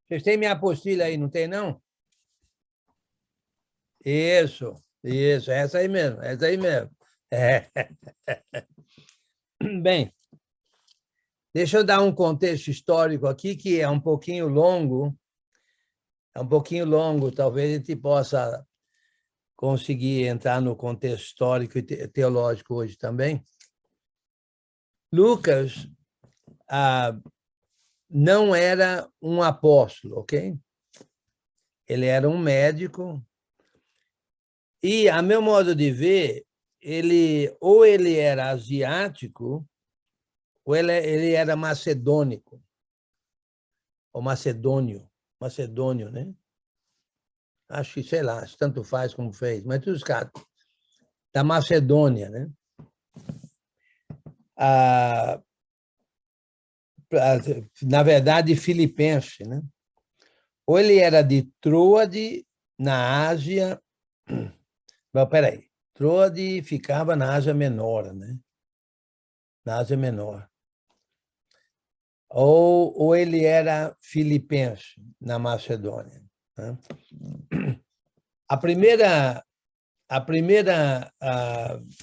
Vocês têm minha apostila aí, não tem, não? Isso, essa aí mesmo, essa aí mesmo. É. Bem, deixa eu dar um contexto histórico aqui, que é um pouquinho longo, talvez a gente possa conseguir entrar no contexto histórico e teológico hoje também. Lucas não era um apóstolo, ok? Ele era um médico e, a meu modo de ver, ele era asiático ou ele era macedônico, ou macedônio, né? Acho que, sei lá, tanto faz como fez, mas os caras da Macedônia, né? Na verdade, filipense, né? Ou ele era de Troade, na Ásia. Não, peraí. Troade ficava na Ásia Menor, né? Na Ásia Menor. Ou ele era filipense, na Macedônia, né? A primeira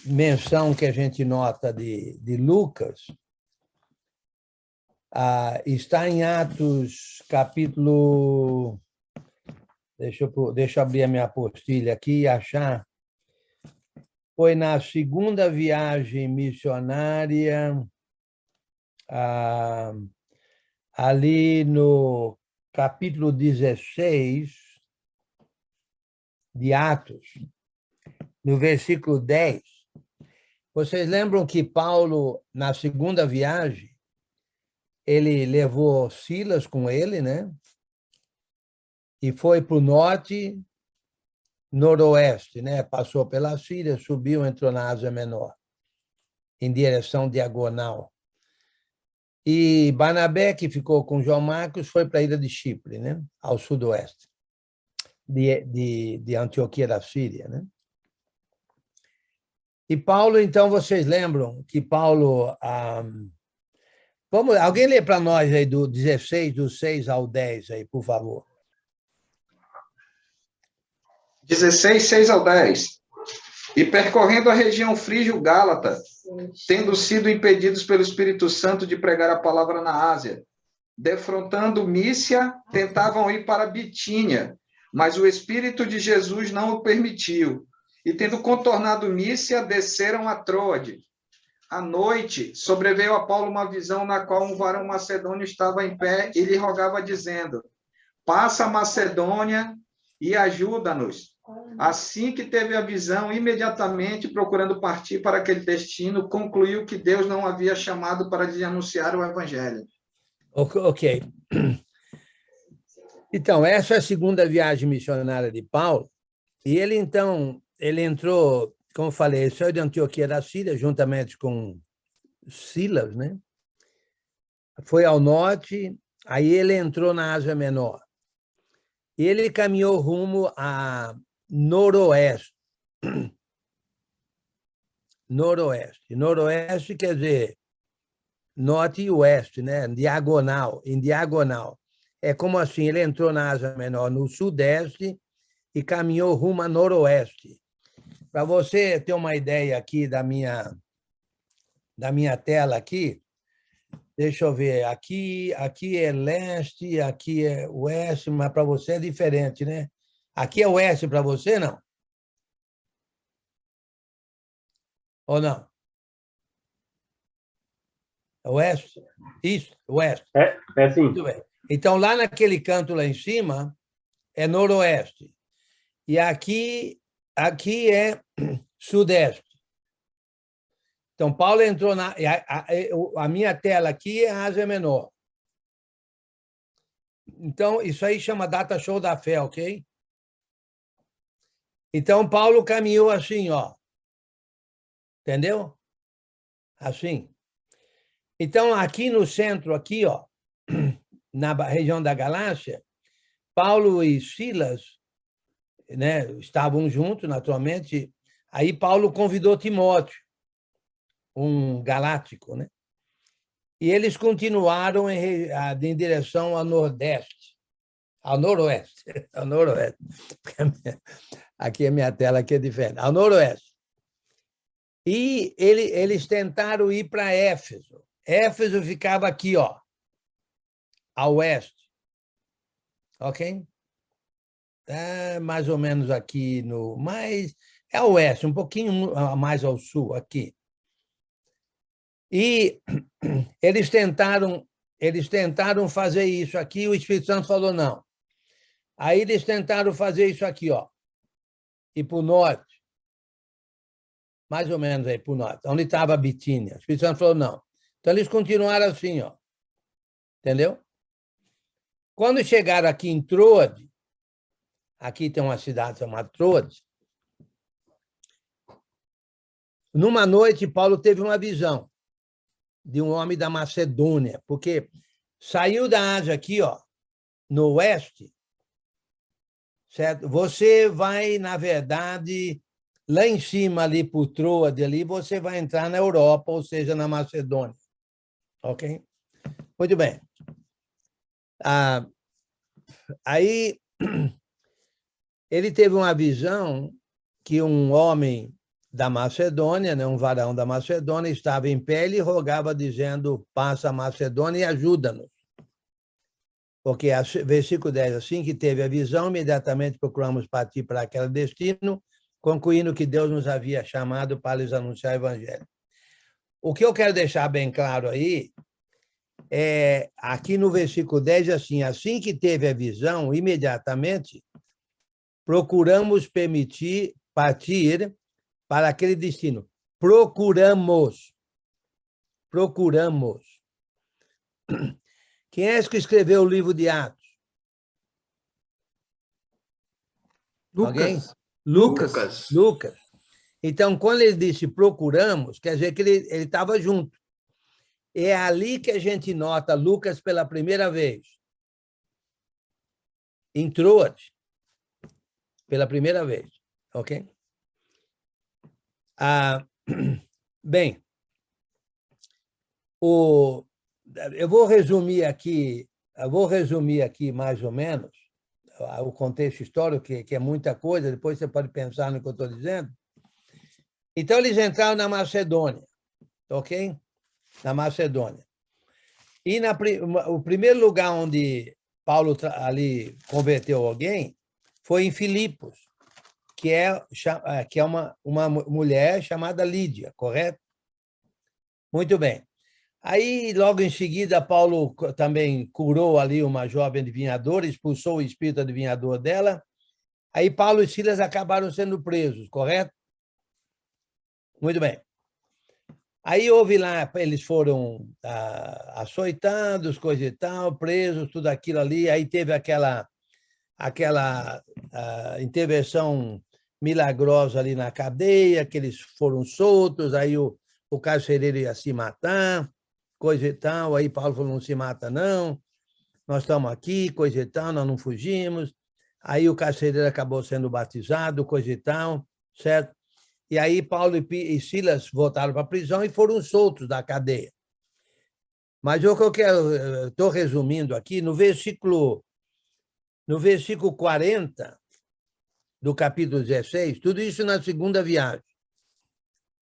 menção que a gente nota de Lucas está em Atos, capítulo... Deixa eu abrir a minha apostila aqui e achar. Foi na segunda viagem missionária, ali no capítulo 16 de Atos, no versículo 10. Vocês lembram que Paulo, na segunda viagem, ele levou Silas com ele, né? E foi para o norte, noroeste, né? Passou pela Síria, subiu, entrou na Ásia Menor, em direção diagonal. E Barnabé, que ficou com João Marcos, foi para a ilha de Chipre, né? Ao sudoeste de Antioquia da Síria, né? E Paulo, então, vocês lembram que Paulo... alguém lê para nós aí do 16, do 6 ao 10, aí, por favor. 16, 6 ao 10. E percorrendo a região frígio-gálata, tendo sido impedidos pelo Espírito Santo de pregar a palavra na Ásia, defrontando Mícia, tentavam ir para Bitínia, mas o Espírito de Jesus não o permitiu. E tendo contornado Mícia, desceram a Troade. À noite, sobreveio a Paulo uma visão na qual um varão macedônio estava em pé e lhe rogava, dizendo: passa a Macedônia e ajuda-nos. Assim que teve a visão, imediatamente procurando partir para aquele destino, concluiu que Deus não havia chamado para lhe anunciar o evangelho. Ok. Então, essa é a segunda viagem missionária de Paulo, e ele entrou, como eu falei, ele saiu de Antioquia da Síria, juntamente com Silas, né? Foi ao norte, aí ele entrou na Ásia Menor. E ele caminhou rumo a noroeste. Noroeste quer dizer norte e oeste, né? Em diagonal. É como assim, ele entrou na Ásia Menor, no sudeste, e caminhou rumo a noroeste. Para você ter uma ideia aqui da minha tela aqui, deixa eu ver, aqui é leste, aqui é oeste, mas para você é diferente, né? Aqui é oeste para você, não? Ou não? Oeste? Isso, oeste. É sim. Muito bem. Então, lá naquele canto lá em cima, é noroeste. E aqui é sudeste. Então, Paulo entrou a minha tela aqui é a Ásia Menor. Então, isso aí chama data show da fé, ok? Então, Paulo caminhou assim, ó. Entendeu? Assim. Então, aqui no centro, aqui, ó, na região da Galácia, Paulo e Silas, né, estavam juntos, naturalmente. Aí Paulo convidou Timóteo, um galático, né? E eles continuaram em direção ao nordeste. Ao noroeste. Ao noroeste. Aqui a minha tela aqui é diferente. Ao noroeste. E eles tentaram ir para Éfeso. Éfeso ficava aqui, ó, a oeste. Ok? É mais ou menos aqui no... Mas é a oeste, um pouquinho mais ao sul, aqui. E eles tentaram fazer isso aqui, o Espírito Santo falou não. Aí eles tentaram fazer isso aqui, ó, e para o norte, mais ou menos aí para o norte, onde estava a Bitínia. O Espírito Santo falou não. Então eles continuaram assim, ó, entendeu? Quando chegaram aqui em Troade, aqui tem uma cidade chamada Troade, numa noite Paulo teve uma visão de um homem da Macedônia, porque saiu da Ásia aqui, ó, no oeste, certo? Você vai, na verdade, lá em cima, ali por Troade, ali, você vai entrar na Europa, ou seja, na Macedônia. Ok? Muito bem. Aí, ele teve uma visão que um homem da Macedônia, né, um varão da Macedônia, estava em pé e rogava, dizendo, passa a Macedônia e ajuda-nos. Porque, versículo 10, assim que teve a visão, imediatamente procuramos partir para aquele destino, concluindo que Deus nos havia chamado para lhes anunciar o evangelho. O que eu quero deixar bem claro aí, aqui no versículo 10, assim que teve a visão, imediatamente procuramos partir para aquele destino. Procuramos. Quem é que escreveu o livro de Atos? Alguém? Lucas. Então, quando ele disse procuramos, quer dizer que ele estava junto. É ali que a gente nota Lucas pela primeira vez. Em Troade. Pela primeira vez. Ok? Bem, eu vou resumir aqui mais ou menos o contexto histórico, que é muita coisa, depois você pode pensar no que eu estou dizendo. Então, eles entraram na Macedônia, ok? Na Macedônia. E o primeiro lugar onde Paulo ali converteu alguém foi em Filipos, que é uma mulher chamada Lídia, correto? Muito bem. Aí, logo em seguida, Paulo também curou ali uma jovem adivinhadora, expulsou o espírito adivinhador dela. Aí, Paulo e Silas acabaram sendo presos, correto? Muito bem. Aí, houve lá, eles foram açoitados, coisa e tal, presos, tudo aquilo ali. Aí, teve aquela intervenção milagrosa ali na cadeia, que eles foram soltos, aí o carcereiro ia se matar, coisa e tal. Aí Paulo falou, não se mata não, nós estamos aqui, coisa e tal, nós não fugimos. Aí o carcereiro acabou sendo batizado, coisa e tal, certo? E aí Paulo e Silas voltaram para a prisão e foram soltos da cadeia. Mas o que eu quero, estou resumindo aqui, no versículo 40 do capítulo 16, tudo isso na segunda viagem.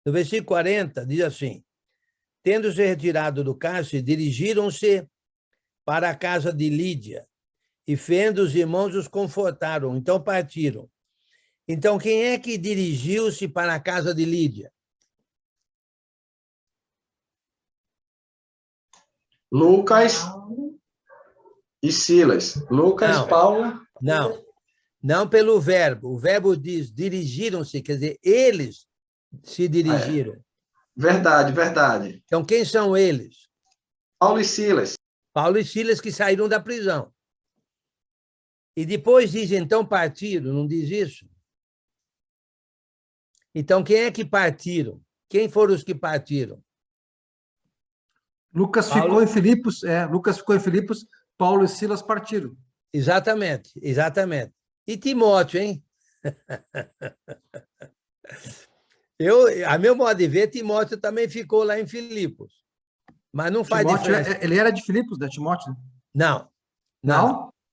No versículo 40, diz assim, tendo-se retirado do cárcere, dirigiram-se para a casa de Lídia, e vendo os irmãos os confortaram, então partiram. Então, quem é que dirigiu-se para a casa de Lídia? Lucas e Silas. Lucas, Paulo... Não pelo verbo. O verbo diz dirigiram-se, quer dizer, eles se dirigiram. Verdade. Então, quem são eles? Paulo e Silas. Paulo e Silas que saíram da prisão. E depois diz, então partiram, não diz isso? Então, quem é que partiram? Quem foram os que partiram? Lucas ficou em Filipos, Paulo e Silas partiram. Exatamente. E Timóteo, hein? A meu modo de ver, Timóteo também ficou lá em Filipos. Mas não faz Timóteo, diferença. ele era de Filipos, né, Timóteo? Não.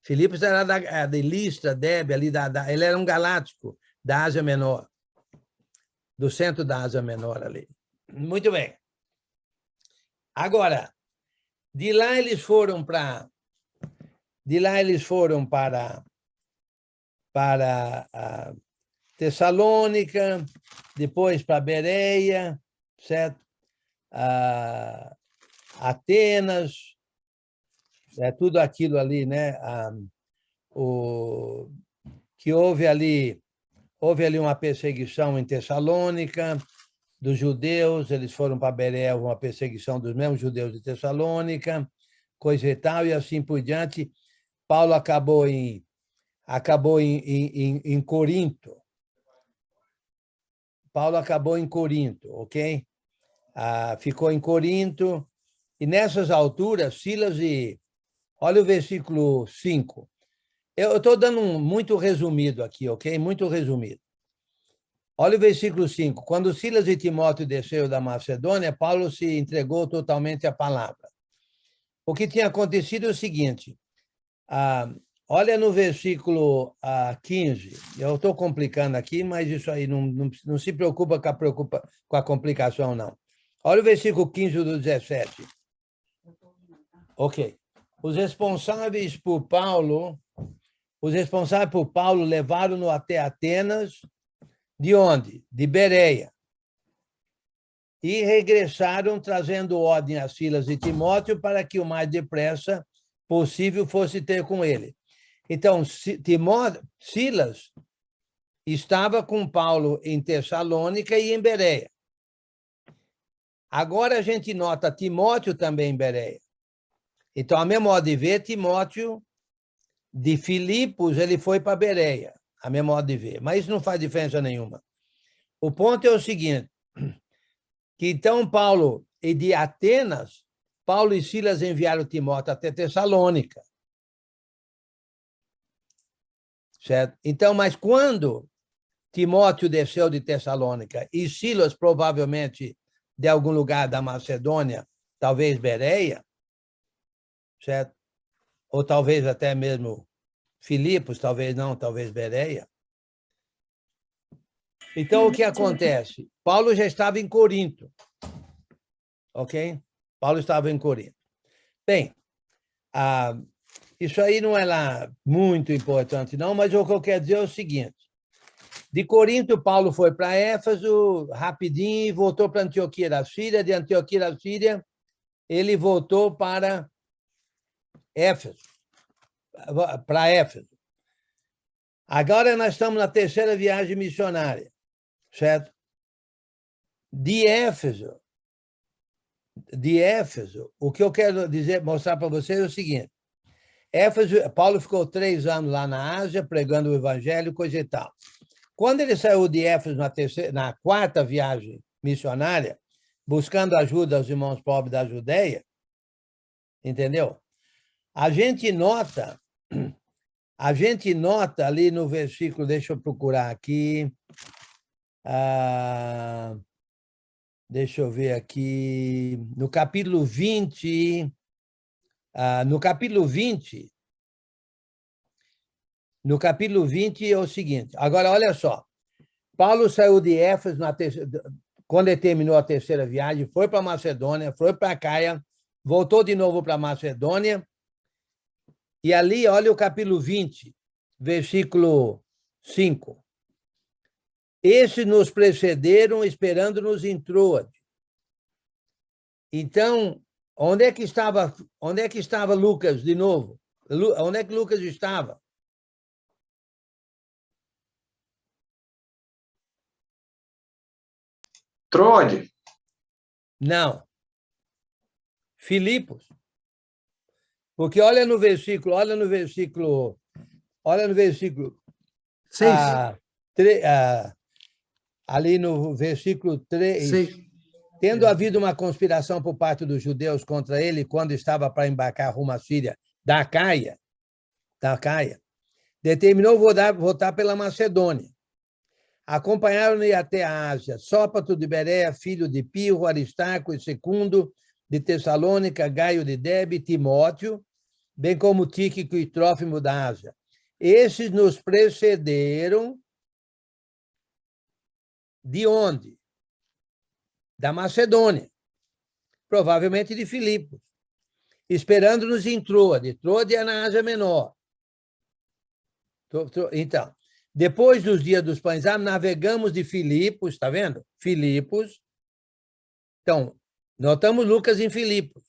Filipos era de Listra, Derbe, ali ele era um galáctico da Ásia Menor, do centro da Ásia Menor ali. Muito bem. Agora, de lá eles foram para a Tessalônica, depois para Bereia, certo? Atenas, tudo aquilo ali, né? Que houve ali uma perseguição em Tessalônica dos judeus, eles foram para Bereia, uma perseguição dos mesmos judeus de Tessalônica, coisa e tal, e assim por diante. Paulo acabou em Corinto. Paulo acabou em Corinto, ok? Ficou em Corinto, e nessas alturas, Silas e... Olha o versículo 5. Eu estou dando muito resumido aqui, ok? Muito resumido. Olha o versículo 5. Quando Silas e Timóteo desceram da Macedônia, Paulo se entregou totalmente à palavra. O que tinha acontecido é o seguinte. Olha no versículo 15. Eu estou complicando aqui, mas isso aí não se preocupa com a complicação, não. Olha o versículo 15 do 17. Ok. Os responsáveis por Paulo levaram-no até Atenas, de onde? De Bereia. E regressaram trazendo ordem a Silas e Timóteo para que o mais depressa possível fosse ter com ele. Então, Silas estava com Paulo em Tessalônica e em Bereia. Agora a gente nota Timóteo também em Bereia. Então, a meu modo de ver, Timóteo, de Filipos, ele foi para Bereia, a meu modo de ver. Mas isso não faz diferença nenhuma. O ponto é o seguinte, que então Paulo, e de Atenas, Paulo e Silas enviaram Timóteo até Tessalônica. Certo? Então, mas quando Timóteo desceu de Tessalônica e Silas, provavelmente, de algum lugar da Macedônia, talvez Bereia, certo? Ou talvez até mesmo Filipos, talvez não, talvez Bereia. Então, o que acontece? Paulo já estava em Corinto, ok? Paulo estava em Corinto. Bem, isso aí não é lá muito importante, não, mas o que eu quero dizer é o seguinte. De Corinto, Paulo foi para Éfeso, rapidinho, e voltou para Antioquia da Síria. De Antioquia da Síria, ele voltou para Éfeso. Agora nós estamos na terceira viagem missionária, certo? De Éfeso, o que eu quero mostrar para vocês é o seguinte. Paulo ficou 3 anos lá na Ásia, pregando o evangelho, coisa e tal. Quando ele saiu de Éfeso na quarta viagem missionária, buscando ajuda aos irmãos pobres da Judeia, entendeu? A gente nota ali no versículo, deixa eu procurar aqui, deixa eu ver aqui, no capítulo 20, no capítulo 20 é o seguinte, agora olha só, Paulo saiu de Éfeso quando ele terminou a terceira viagem, foi para Macedônia, foi para Caia, voltou de novo para Macedônia, e ali, olha o capítulo 20, versículo 5. Esses nos precederam esperando-nos em Troade. Então, onde é que estava Lucas de novo? Onde é que Lucas estava? Troade. Não. Filipos. Porque olha no versículo 6. Ali no versículo 3, 6. tendo havido uma conspiração por parte dos judeus contra ele quando estava para embarcar rumo à Síria da Caia, determinou voltar pela Macedônia. Acompanharam-lhe até a Ásia, Sópater de Bereia, filho de Pirro, Aristarco e Secundo, de Tessalônica, Gaio de Derbe, Timóteo, bem como Tíquico e Trófimo da Ásia. Esses nos precederam de onde? Da Macedônia, provavelmente de Filipos, esperando-nos em Troade. Troade é na Ásia Menor. Então, depois dos dias dos pães, navegamos de Filipos, está vendo? Filipos. Então, notamos Lucas em Filipos.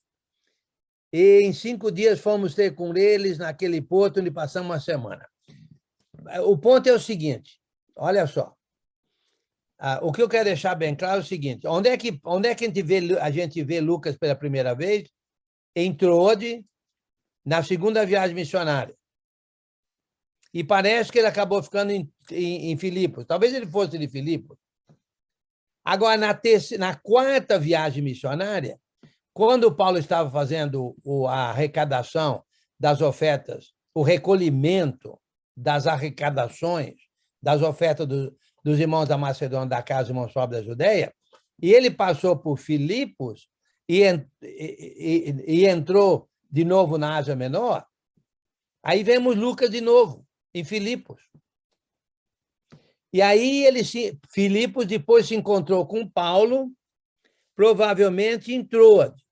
E em 5 dias fomos ter com eles naquele porto onde passamos uma semana. O ponto é o seguinte, olha só. O que eu quero deixar bem claro é o seguinte, onde é que a gente vê Lucas pela primeira vez? Em Troade, na segunda viagem missionária. E parece que ele acabou ficando em Filipos. Talvez ele fosse de Filipos. Agora, na quarta viagem missionária, quando Paulo estava fazendo a arrecadação das ofertas, o recolhimento das arrecadações das ofertas dos irmãos da Macedônia, da casa dos irmãos pobres da Judeia, e ele passou por Filipos e entrou de novo na Ásia Menor, aí vemos Lucas de novo, em Filipos. E aí Filipos depois se encontrou com Paulo, provavelmente em Troade,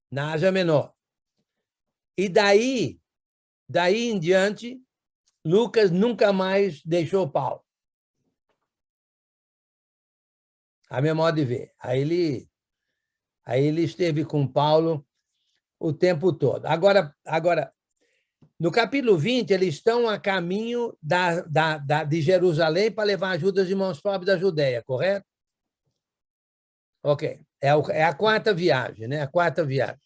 na Ásia Menor. E daí em diante, Lucas nunca mais deixou Paulo. A meu modo de ver. Aí ele esteve com Paulo o tempo todo. Agora, no capítulo 20, eles estão a caminho de Jerusalém para levar ajuda aos irmãos pobres da Judeia, correto? Ok. É a quarta viagem, né? A quarta viagem.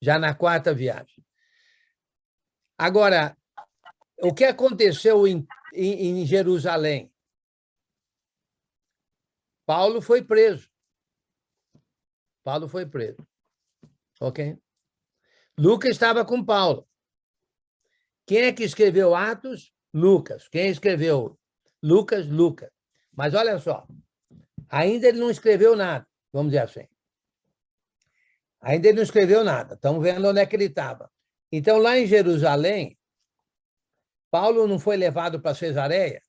Já na quarta viagem. Agora, o que aconteceu em Jerusalém? Paulo foi preso. Ok? Lucas estava com Paulo. Quem é que escreveu Atos? Lucas. Quem escreveu Lucas? Lucas. Mas olha só, ainda ele não escreveu nada, vamos dizer assim. Ainda ele não escreveu nada. Estamos vendo onde é que ele estava. Então, lá em Jerusalém, Paulo não foi levado para Cesareia,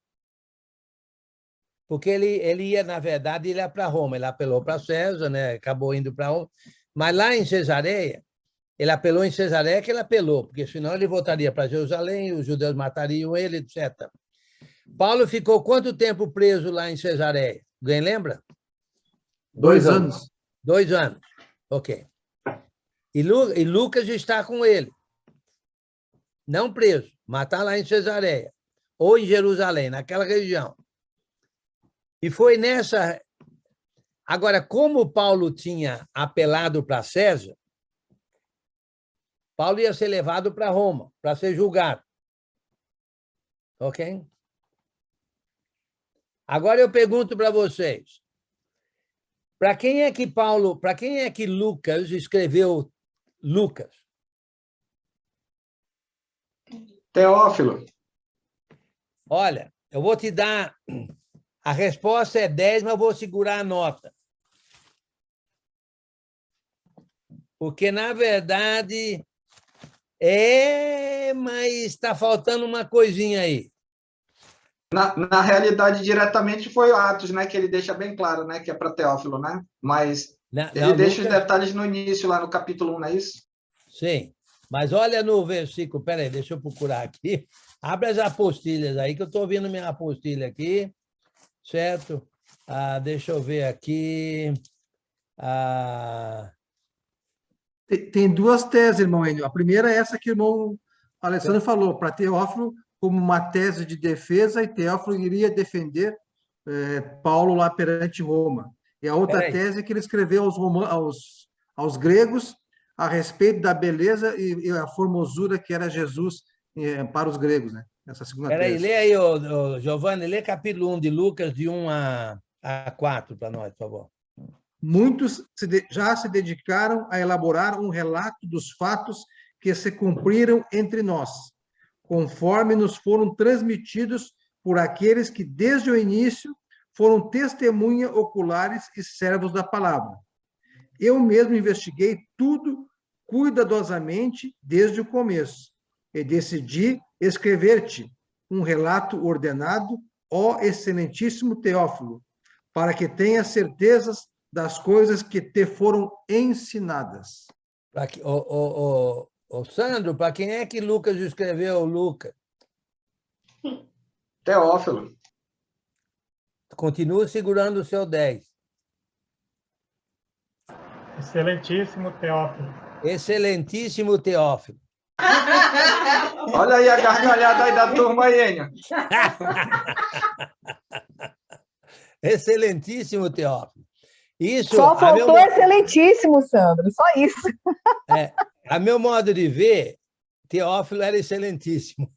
porque ele ia, na verdade, ele ia para Roma. Ele apelou para César, né? Acabou indo para Roma. Mas lá em Cesareia, ele apelou em Cesareia que ele apelou, porque senão ele voltaria para Jerusalém, os judeus matariam ele, etc. Paulo ficou quanto tempo preso lá em Cesareia? Alguém lembra? 2 anos. 2 anos. Ok. E Lucas está com ele. Não preso, mas está lá em Cesareia, ou em Jerusalém, naquela região. E foi nessa... Agora, como Paulo tinha apelado para César, Paulo ia ser levado para Roma, para ser julgado. Ok? Agora eu pergunto para vocês, para quem é que Lucas escreveu Lucas? Teófilo. Olha, eu vou te dar... A resposta é 10, mas eu vou segurar a nota. Porque, na verdade, mas está faltando uma coisinha aí. Na realidade, diretamente foi o Atos, né? Que ele deixa bem claro, né? Que é para Teófilo, né? Mas ele deixa os detalhes no início, lá no capítulo 1, não é isso? Sim. Mas olha no versículo... Espera aí, deixa eu procurar aqui. Abre as apostilhas aí, que eu estou ouvindo minha apostilha aqui. Certo? Deixa eu ver aqui. Tem 2 teses, irmão Enio. A primeira é essa que o irmão Alessandro falou, para Teófilo como uma tese de defesa, e Teófilo iria defender Paulo lá perante Roma. E a outra tese é que ele escreveu aos gregos a respeito da beleza e a formosura que era Jesus para os gregos, né? Essa segunda tese. Peraí, lê aí, Giovanni, lê capítulo 1 de Lucas, de 1 a 4 para nós, por favor. Muitos já se dedicaram a elaborar um relato dos fatos que se cumpriram entre nós, conforme nos foram transmitidos por aqueles que, desde o início, foram testemunhas oculares e servos da palavra. Eu mesmo investiguei tudo cuidadosamente desde o começo e decidi escrever-te um relato ordenado, ó excelentíssimo Teófilo, para que tenhas certezas das coisas que te foram ensinadas. Sandro, para quem é que Lucas escreveu Lucas? Teófilo. Continua segurando o seu 10. Excelentíssimo Teófilo. Excelentíssimo Teófilo. Olha aí a gargalhada aí da turma aí, Enio. Excelentíssimo Teófilo. Isso, Só faltou excelentíssimo, Sandro, só isso. A meu modo de ver, Teófilo era excelentíssimo.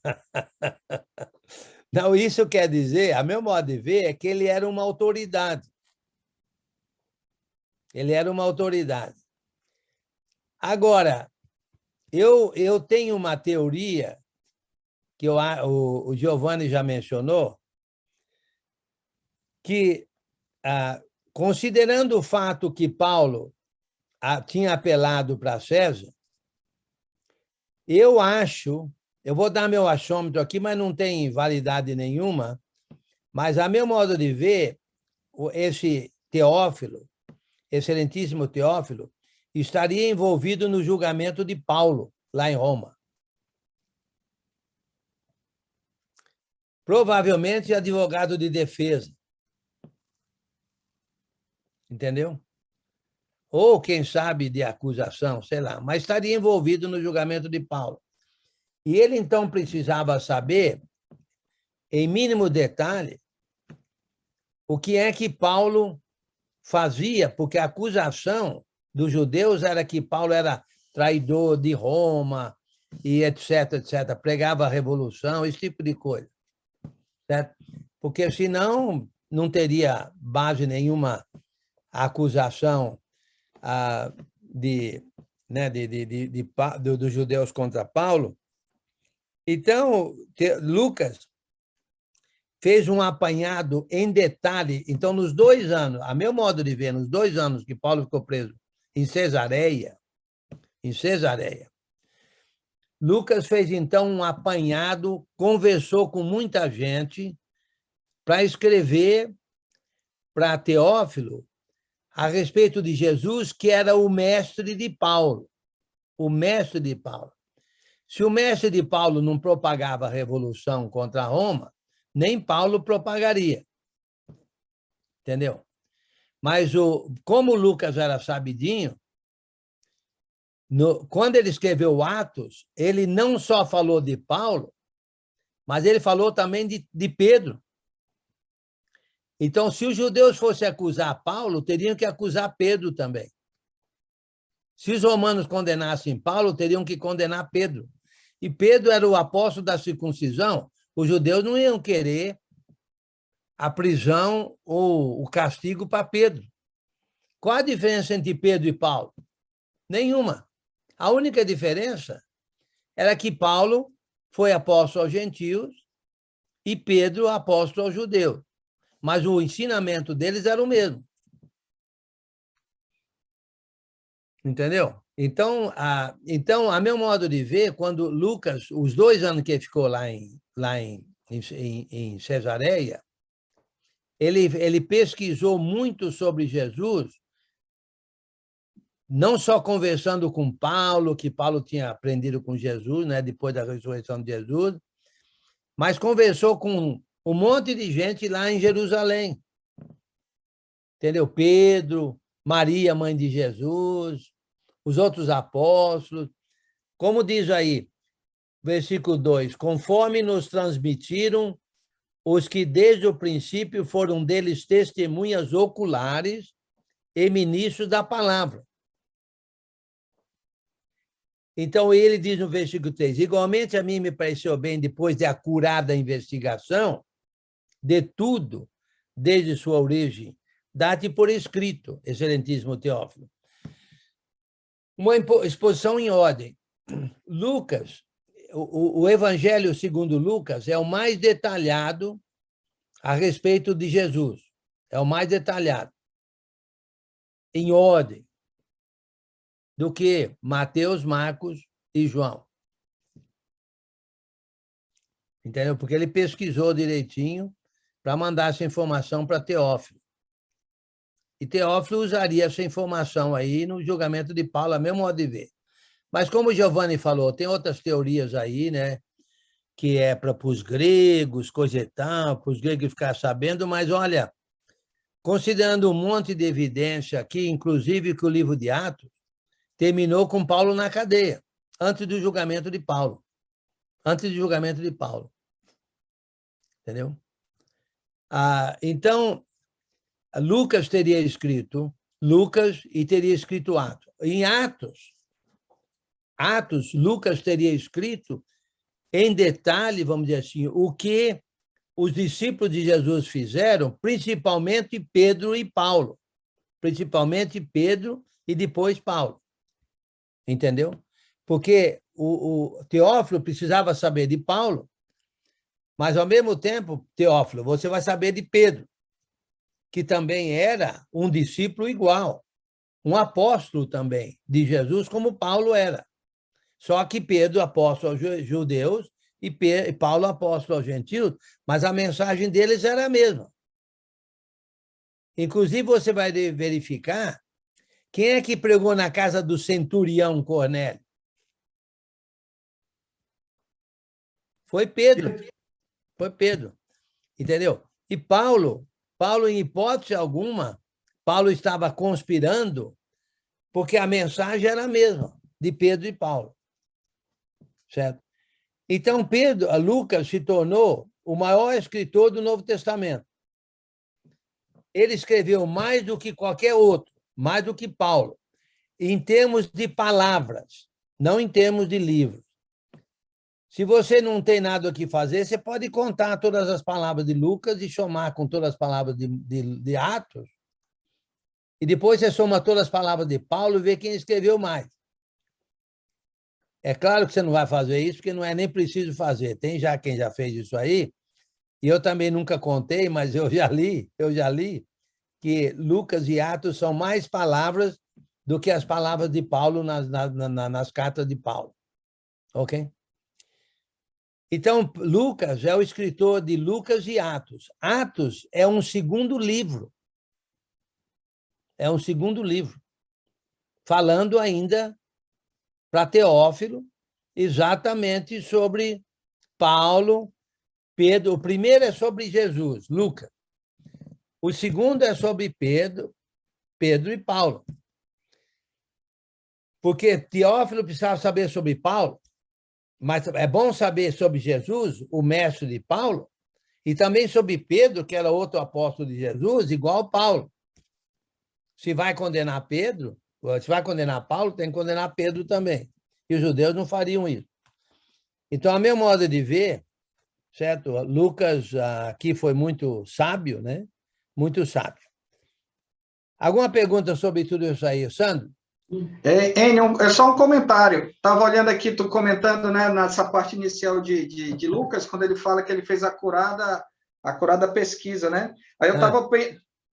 Não, isso quer dizer, a meu modo de ver, é que ele era uma autoridade. Ele era uma autoridade. Agora, eu tenho uma teoria que o Giovanni já mencionou, que, considerando o fato que Paulo tinha apelado para César, eu acho, eu vou dar meu achômetro aqui, mas não tem validade nenhuma, mas, a meu modo de ver, esse Teófilo, excelentíssimo Teófilo, estaria envolvido no julgamento de Paulo, lá em Roma. Provavelmente advogado de defesa. Entendeu? Ou, quem sabe, de acusação, sei lá, mas estaria envolvido no julgamento de Paulo. E ele, então, precisava saber, em mínimo detalhe, o que é que Paulo fazia, porque a acusação dos judeus era que Paulo era traidor de Roma, e etc., etc., pregava a revolução, esse tipo de coisa. Certo? Porque, senão, não teria base nenhuma a acusação dos judeus contra Paulo. Então, Lucas fez um apanhado em detalhe. Então, nos 2 anos, a meu modo de ver, nos 2 anos que Paulo ficou preso em Cesareia, Lucas fez, então, um apanhado, conversou com muita gente para escrever para Teófilo a respeito de Jesus, que era o mestre de Paulo. O mestre de Paulo. Se o mestre de Paulo não propagava a revolução contra Roma, nem Paulo propagaria. Entendeu? Mas, como Lucas era sabidinho, quando ele escreveu Atos, ele não só falou de Paulo, mas ele falou também de Pedro. Então, se os judeus fossem acusar Paulo, teriam que acusar Pedro também. Se os romanos condenassem Paulo, teriam que condenar Pedro. E Pedro era o apóstolo da circuncisão. Os judeus não iam querer a prisão ou o castigo para Pedro. Qual a diferença entre Pedro e Paulo? Nenhuma. A única diferença era que Paulo foi apóstolo aos gentios e Pedro apóstolo aos judeus. Mas o ensinamento deles era o mesmo. Entendeu? Então, a meu modo de ver, quando Lucas, os 2 anos que ele ficou lá em Cesareia, ele pesquisou muito sobre Jesus, não só conversando com Paulo, que Paulo tinha aprendido com Jesus, né, depois da ressurreição de Jesus, mas conversou com um monte de gente lá em Jerusalém. Entendeu? Pedro, Maria, mãe de Jesus, os outros apóstolos. Como diz aí, versículo 2, conforme nos transmitiram os que desde o princípio foram deles testemunhas oculares e ministros da palavra. Então, ele diz no versículo 3, igualmente a mim me pareceu bem, depois de acurada investigação, de tudo, desde sua origem, dá-te por escrito, excelentíssimo Teófilo. Uma exposição em ordem. Lucas, o Evangelho segundo Lucas é o mais detalhado a respeito de Jesus. É o mais detalhado. Em ordem. do que Mateus, Marcos e João. Entendeu? Porque ele pesquisou direitinho para mandar essa informação para Teófilo. E Teófilo usaria essa informação aí no julgamento de Paulo, a mesmo modo de ver. Mas, como o Giovanni falou, tem outras teorias aí, né? Que é para os gregos, coisa e tal, para os gregos ficar sabendo, mas, olha, considerando um monte de evidência aqui, inclusive que o livro de Atos terminou com Paulo na cadeia, antes do julgamento de Paulo. Antes do julgamento de Paulo. Entendeu? Então, Lucas teria escrito Lucas e teria escrito Atos. Em Atos, Lucas teria escrito em detalhe, vamos dizer assim, o que os discípulos de Jesus fizeram, principalmente Pedro e Paulo. Principalmente Pedro e depois Paulo. Entendeu? Porque o Teófilo precisava saber de Paulo, mas, ao mesmo tempo, Teófilo, você vai saber de Pedro, que também era um discípulo igual, um apóstolo também de Jesus, como Paulo era. Só que Pedro, apóstolo aos judeus, e Paulo, apóstolo aos gentios, mas a mensagem deles era a mesma. Inclusive, você vai verificar quem é que pregou na casa do centurião Cornélio. Foi Pedro. Foi Pedro. Entendeu? E Paulo, em hipótese alguma, Paulo estava conspirando porque a mensagem era a mesma de Pedro e Paulo. Certo? Então, Lucas se tornou o maior escritor do Novo Testamento. Ele escreveu mais do que qualquer outro, mais do que Paulo, em termos de palavras, não em termos de livros. Se você não tem nada o que fazer, você pode contar todas as palavras de Lucas e somar com todas as palavras de Atos, e depois você soma todas as palavras de Paulo e vê quem escreveu mais. É claro que você não vai fazer isso, porque não é nem preciso fazer. Tem já quem já fez isso aí, e eu também nunca contei, mas eu já li que Lucas e Atos são mais palavras do que as palavras de Paulo nas cartas de Paulo. Ok? Então, Lucas é o escritor de Lucas e Atos. Atos é um segundo livro. É um segundo livro. Falando ainda para Teófilo, exatamente sobre Paulo, Pedro. O primeiro é sobre Jesus, Lucas. O segundo é sobre Pedro e Paulo. Porque Teófilo precisava saber sobre Paulo, mas é bom saber sobre Jesus, o mestre de Paulo, e também sobre Pedro, que era outro apóstolo de Jesus, igual Paulo. Se vai condenar Pedro, se vai condenar Paulo, tem que condenar Pedro também. E os judeus não fariam isso. Então, a meu modo de ver, certo? Lucas aqui foi muito sábio, né? Muito sábio. Alguma pergunta sobre tudo isso aí, Sandro? Enio, é só um comentário. Estava olhando aqui, tu comentando, né, nessa parte inicial de Lucas, quando ele fala que ele fez a curada pesquisa, né? Aí eu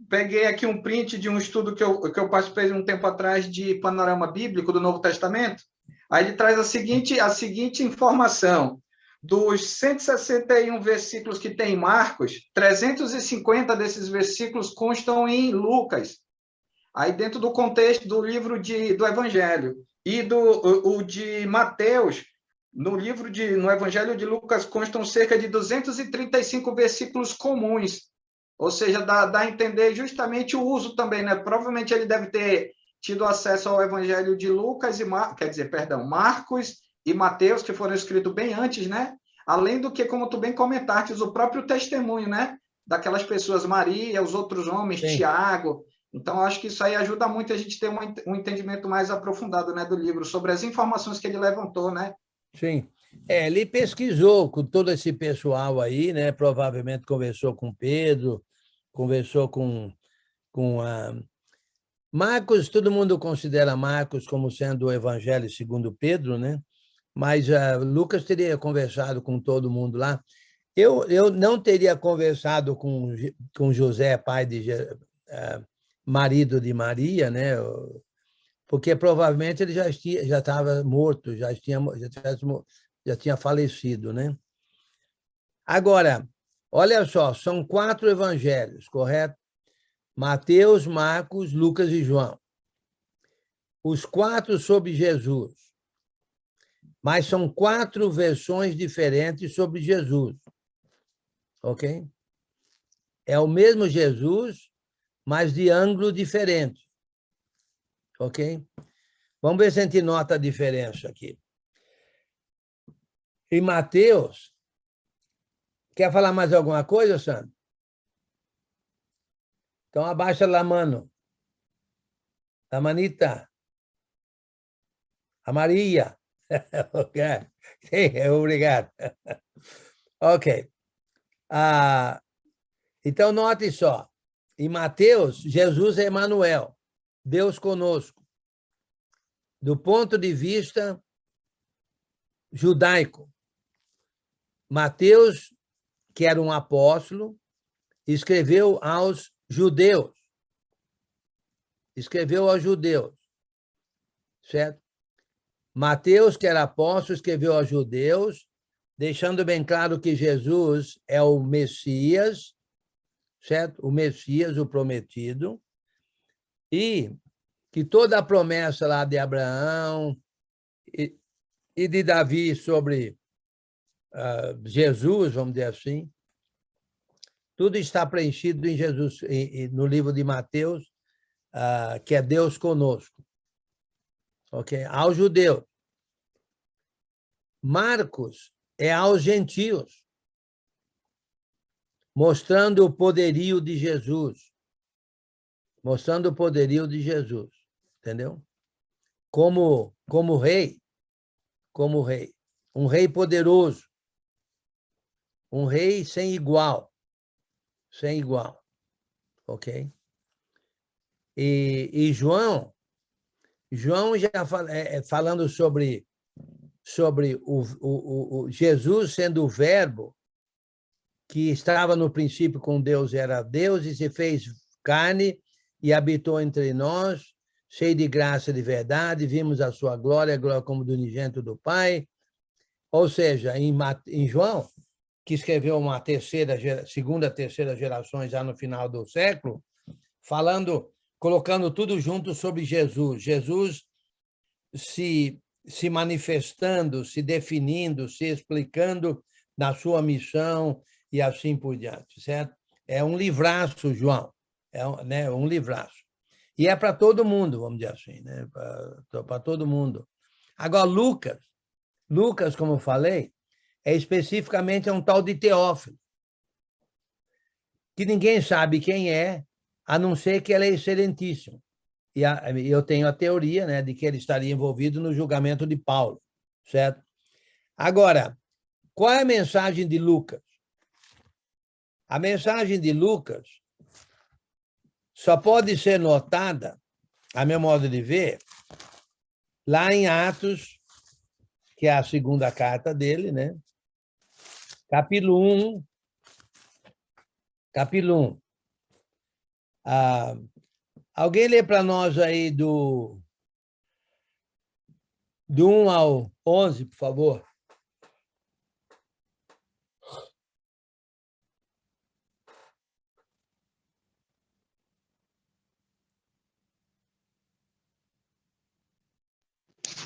peguei aqui um print de um estudo que eu participei um tempo atrás de Panorama Bíblico do Novo Testamento. Aí ele traz a seguinte informação. Dos 161 versículos que tem em Marcos, 350 desses versículos constam em Lucas. Aí, dentro do contexto do livro do Evangelho. E o de Mateus, no Evangelho de Lucas, constam cerca de 235 versículos comuns. Ou seja, dá a entender justamente o uso também, né? Provavelmente ele deve ter tido acesso ao Evangelho de Lucas Marcos e Mateus, que foram escritos bem antes, né? Além do que, como tu bem comentaste, o próprio testemunho, né? Daquelas pessoas, Maria, os outros homens, sim. Tiago. Então, acho que isso aí ajuda muito a gente ter um entendimento mais aprofundado, né, do livro, sobre as informações que ele levantou, né? Sim. Ele pesquisou com todo esse pessoal aí, né? Provavelmente conversou com Pedro, conversou com Marcos. Todo mundo considera Marcos como sendo o Evangelho segundo Pedro, né? Mas Lucas teria conversado com todo mundo lá. Eu não teria conversado com José, pai de marido de Maria, né? porque provavelmente ele já estava morto, já tinha falecido, né? Agora, olha só, são 4 evangelhos, correto? Mateus, Marcos, Lucas e João. Os 4 sobre Jesus. Mas são 4 versões diferentes sobre Jesus. Ok? É o mesmo Jesus, mas de ângulo diferente. Ok? Vamos ver se a gente nota a diferença aqui. Em Mateus, quer falar mais alguma coisa, Sandro? Então, abaixa lá, mano. A manita. A Maria. Ok. Obrigado. Ok. Então, note só. Em Mateus, Jesus é Emanuel, Deus conosco. Do ponto de vista judaico, Mateus, que era um apóstolo, escreveu aos judeus. Escreveu aos judeus. Certo? Mateus, que era apóstolo, escreveu aos judeus, deixando bem claro que Jesus é o Messias, certo? O Messias, o prometido, e que toda a promessa lá de Abraão e de Davi sobre Jesus, vamos dizer assim, tudo está preenchido em Jesus, no livro de Mateus, que é Deus conosco. Ok? Aos judeus. Marcos é aos gentios, mostrando o poderio de Jesus. Mostrando o poderio de Jesus. Entendeu? Como rei. Como rei. Um rei poderoso. Um rei sem igual. Sem igual. Ok? E João já falando sobre o Jesus sendo o verbo que estava no princípio com Deus, era Deus, e se fez carne e habitou entre nós, cheio de graça e de verdade, vimos a sua glória, a glória como do unigênito do Pai. Ou seja, em João, que escreveu uma segunda, terceira gerações já no final do século, colocando tudo junto sobre Jesus. Jesus se manifestando, se definindo, se explicando na sua missão e assim por diante, certo? É um livraço, João, um livraço. E é para todo mundo, vamos dizer assim, né? Para todo mundo. Agora, Lucas, como eu falei, especificamente um tal de Teófilo, que ninguém sabe quem é, a não ser que ele é excelentíssimo. E eu tenho a teoria, né, de que ele estaria envolvido no julgamento de Paulo, certo? Agora, qual é a mensagem de Lucas? A mensagem de Lucas só pode ser notada, a meu modo de ver, lá em Atos, que é a segunda carta dele, né? Capítulo 1. Alguém lê para nós aí do 1 ao 11, por favor.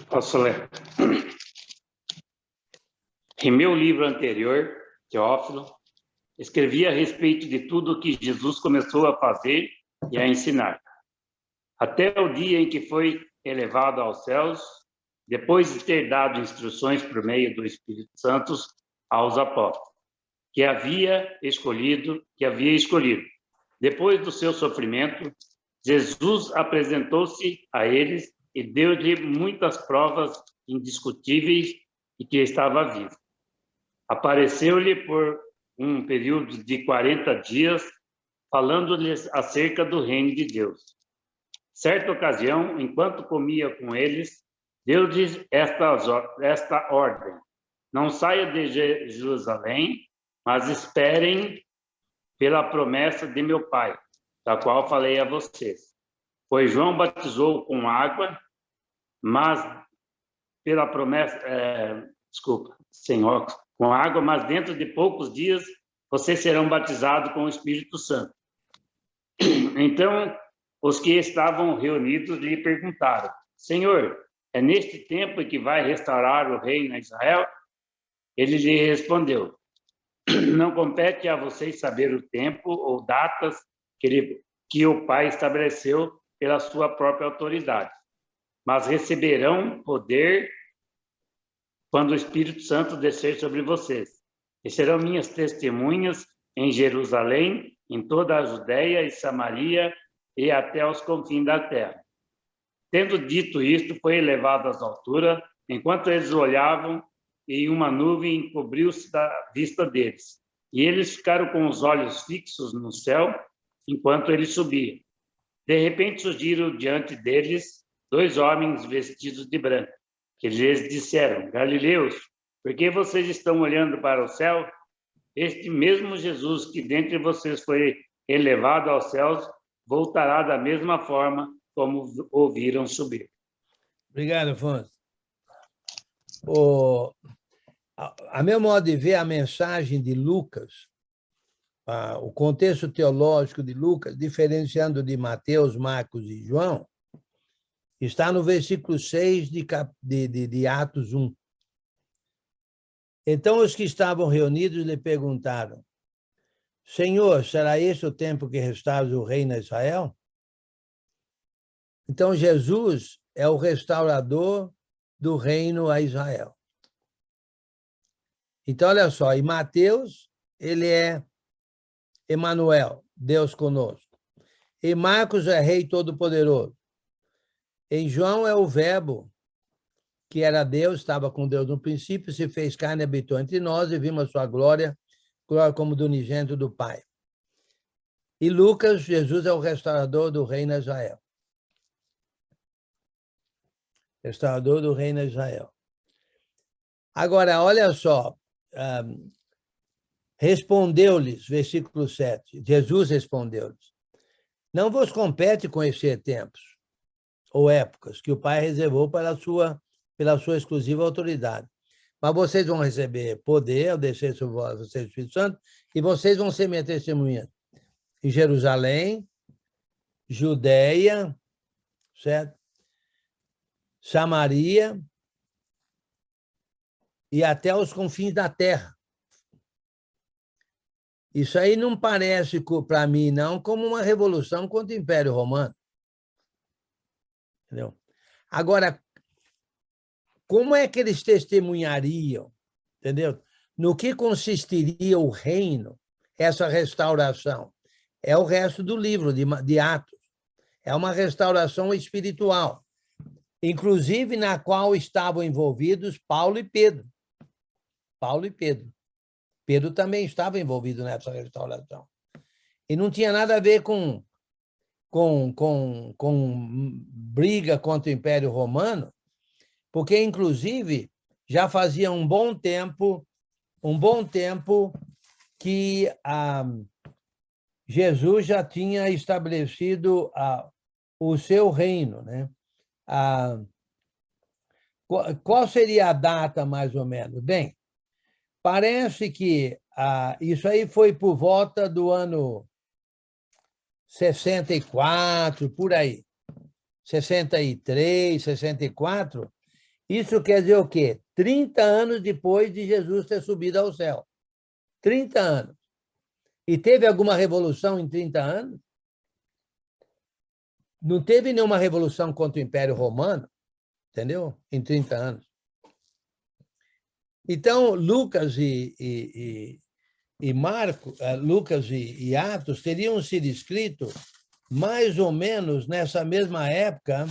Posso ler? Em meu livro anterior, Teófilo, escrevi a respeito de tudo o que Jesus começou a fazer e a ensinar, até o dia em que foi elevado aos céus, depois de ter dado instruções por meio do Espírito Santo aos apóstolos, que havia escolhido. Depois do seu sofrimento, Jesus apresentou-se a eles e deu-lhe muitas provas indiscutíveis de que estava vivo. Apareceu-lhe por um período de 40 dias, falando-lhes acerca do reino de Deus. Certa ocasião, enquanto comia com eles, deu-lhes esta ordem: não saia de Jerusalém, mas esperem pela promessa de meu Pai, da qual falei a vocês. Pois João batizou com água, mas pela promessa, desculpa, sem óculos, com água, mas dentro de poucos dias vocês serão batizados com o Espírito Santo. Então, os que estavam reunidos lhe perguntaram: Senhor, é neste tempo que vai restaurar o reino a Israel? Ele lhe respondeu: não compete a vocês saber o tempo ou datas que o Pai estabeleceu pela sua própria autoridade, mas receberão poder quando o Espírito Santo descer sobre vocês, e serão minhas testemunhas em Jerusalém, em toda a Judéia e Samaria e até aos confins da terra. Tendo dito isto, foi elevado às alturas, enquanto eles olhavam, e uma nuvem encobriu-se da vista deles. E eles ficaram com os olhos fixos no céu, enquanto ele subia. De repente surgiram diante deles 2 homens vestidos de branco, que lhes disseram: Galileus, por que vocês estão olhando para o céu? Este mesmo Jesus que dentre vocês foi elevado aos céus, voltará da mesma forma como o viram subir. Obrigado, Afonso. A meu modo de ver, a mensagem de Lucas, o contexto teológico de Lucas, diferenciando de Mateus, Marcos e João, está no versículo 6 de Atos 1. Então, os que estavam reunidos lhe perguntaram: Senhor, será esse o tempo que restaura o reino a Israel? Então, Jesus é o restaurador do reino a Israel. Então, olha só, em Mateus, ele é Emanuel, Deus conosco. Em Marcos é Rei Todo-Poderoso. Em João é o Verbo, que era Deus, estava com Deus no princípio, se fez carne e habitou entre nós, e vimos a sua glória, glória como do unigênito do Pai. E Lucas, Jesus é o restaurador do reino a Israel. Restaurador do reino a Israel. Agora, olha só, respondeu-lhes, versículo 7, Jesus respondeu-lhes: não vos compete conhecer tempos ou épocas que o Pai reservou pela sua exclusiva autoridade. Mas vocês vão receber poder ao descer sobre vocês o Espírito Santo, e vocês vão ser minhas testemunhas em Jerusalém, Judeia, certo? Samaria e até os confins da terra. Isso aí não parece, para mim, não, como uma revolução contra o Império Romano. Entendeu? Agora, como é que eles testemunhariam? Entendeu? No que consistiria o reino, essa restauração? É o resto do livro de Atos. É uma restauração espiritual, inclusive na qual estavam envolvidos Paulo e Pedro. Paulo e Pedro. Pedro também estava envolvido nessa restauração. E não tinha nada a ver com briga contra o Império Romano, porque, inclusive, já fazia um bom tempo que Jesus já tinha estabelecido o seu reino, né? Qual seria a data, mais ou menos? Bem, parece que isso aí foi por volta do ano 64, por aí. 63, 64. Isso quer dizer o quê? 30 anos depois de Jesus ter subido ao céu. 30 anos. E teve alguma revolução em 30 anos? Não teve nenhuma revolução contra o Império Romano, entendeu? Em 30 anos. Então, Lucas e Marcos, Lucas e Atos teriam sido escritos mais ou menos nessa mesma época.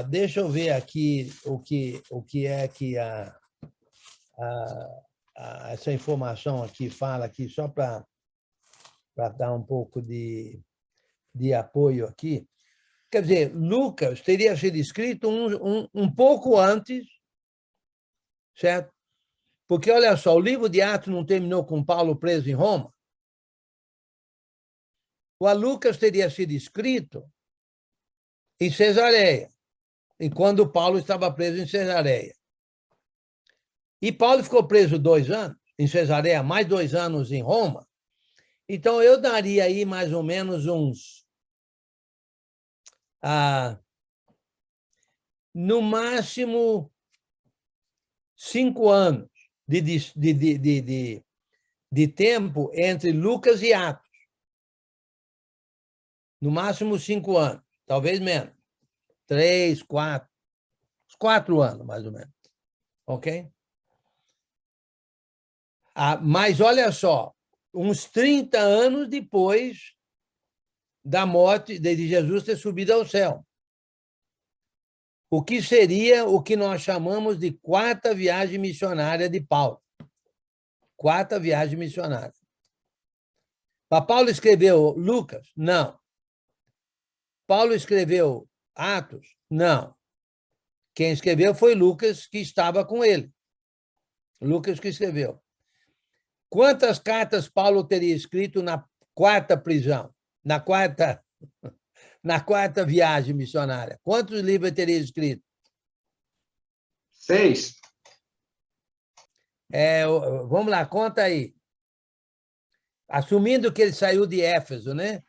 Deixa eu ver aqui o que é que essa informação aqui fala, aqui, só para dar um pouco de apoio aqui. Quer dizer, Lucas teria sido escrito um pouco antes, certo? Porque, olha só, o livro de Atos não terminou com Paulo preso em Roma? O Lucas teria sido escrito em Cesareia. quando Paulo estava preso em Cesareia. E Paulo ficou preso 2 anos em Cesareia, mais 2 anos em Roma. Então, eu daria aí mais ou menos uns... no máximo 5 anos de tempo entre Lucas e Atos. No máximo 5 anos, talvez menos. 3, 4, 4 anos, mais ou menos. Ok? Mas olha só, uns 30 anos depois da morte de Jesus ter subido ao céu. O que seria o que nós chamamos de 4ª viagem missionária de Paulo. 4ª viagem missionária. Mas Paulo escreveu Lucas? Não. Paulo escreveu Atos? Não. Quem escreveu foi Lucas, que estava com ele. Lucas que escreveu. Quantas cartas Paulo teria escrito na 4ª prisão? Na 4ª viagem missionária? Quantos livros ele teria escrito? 6. Vamos lá, conta aí. Assumindo que ele saiu de Éfeso, né?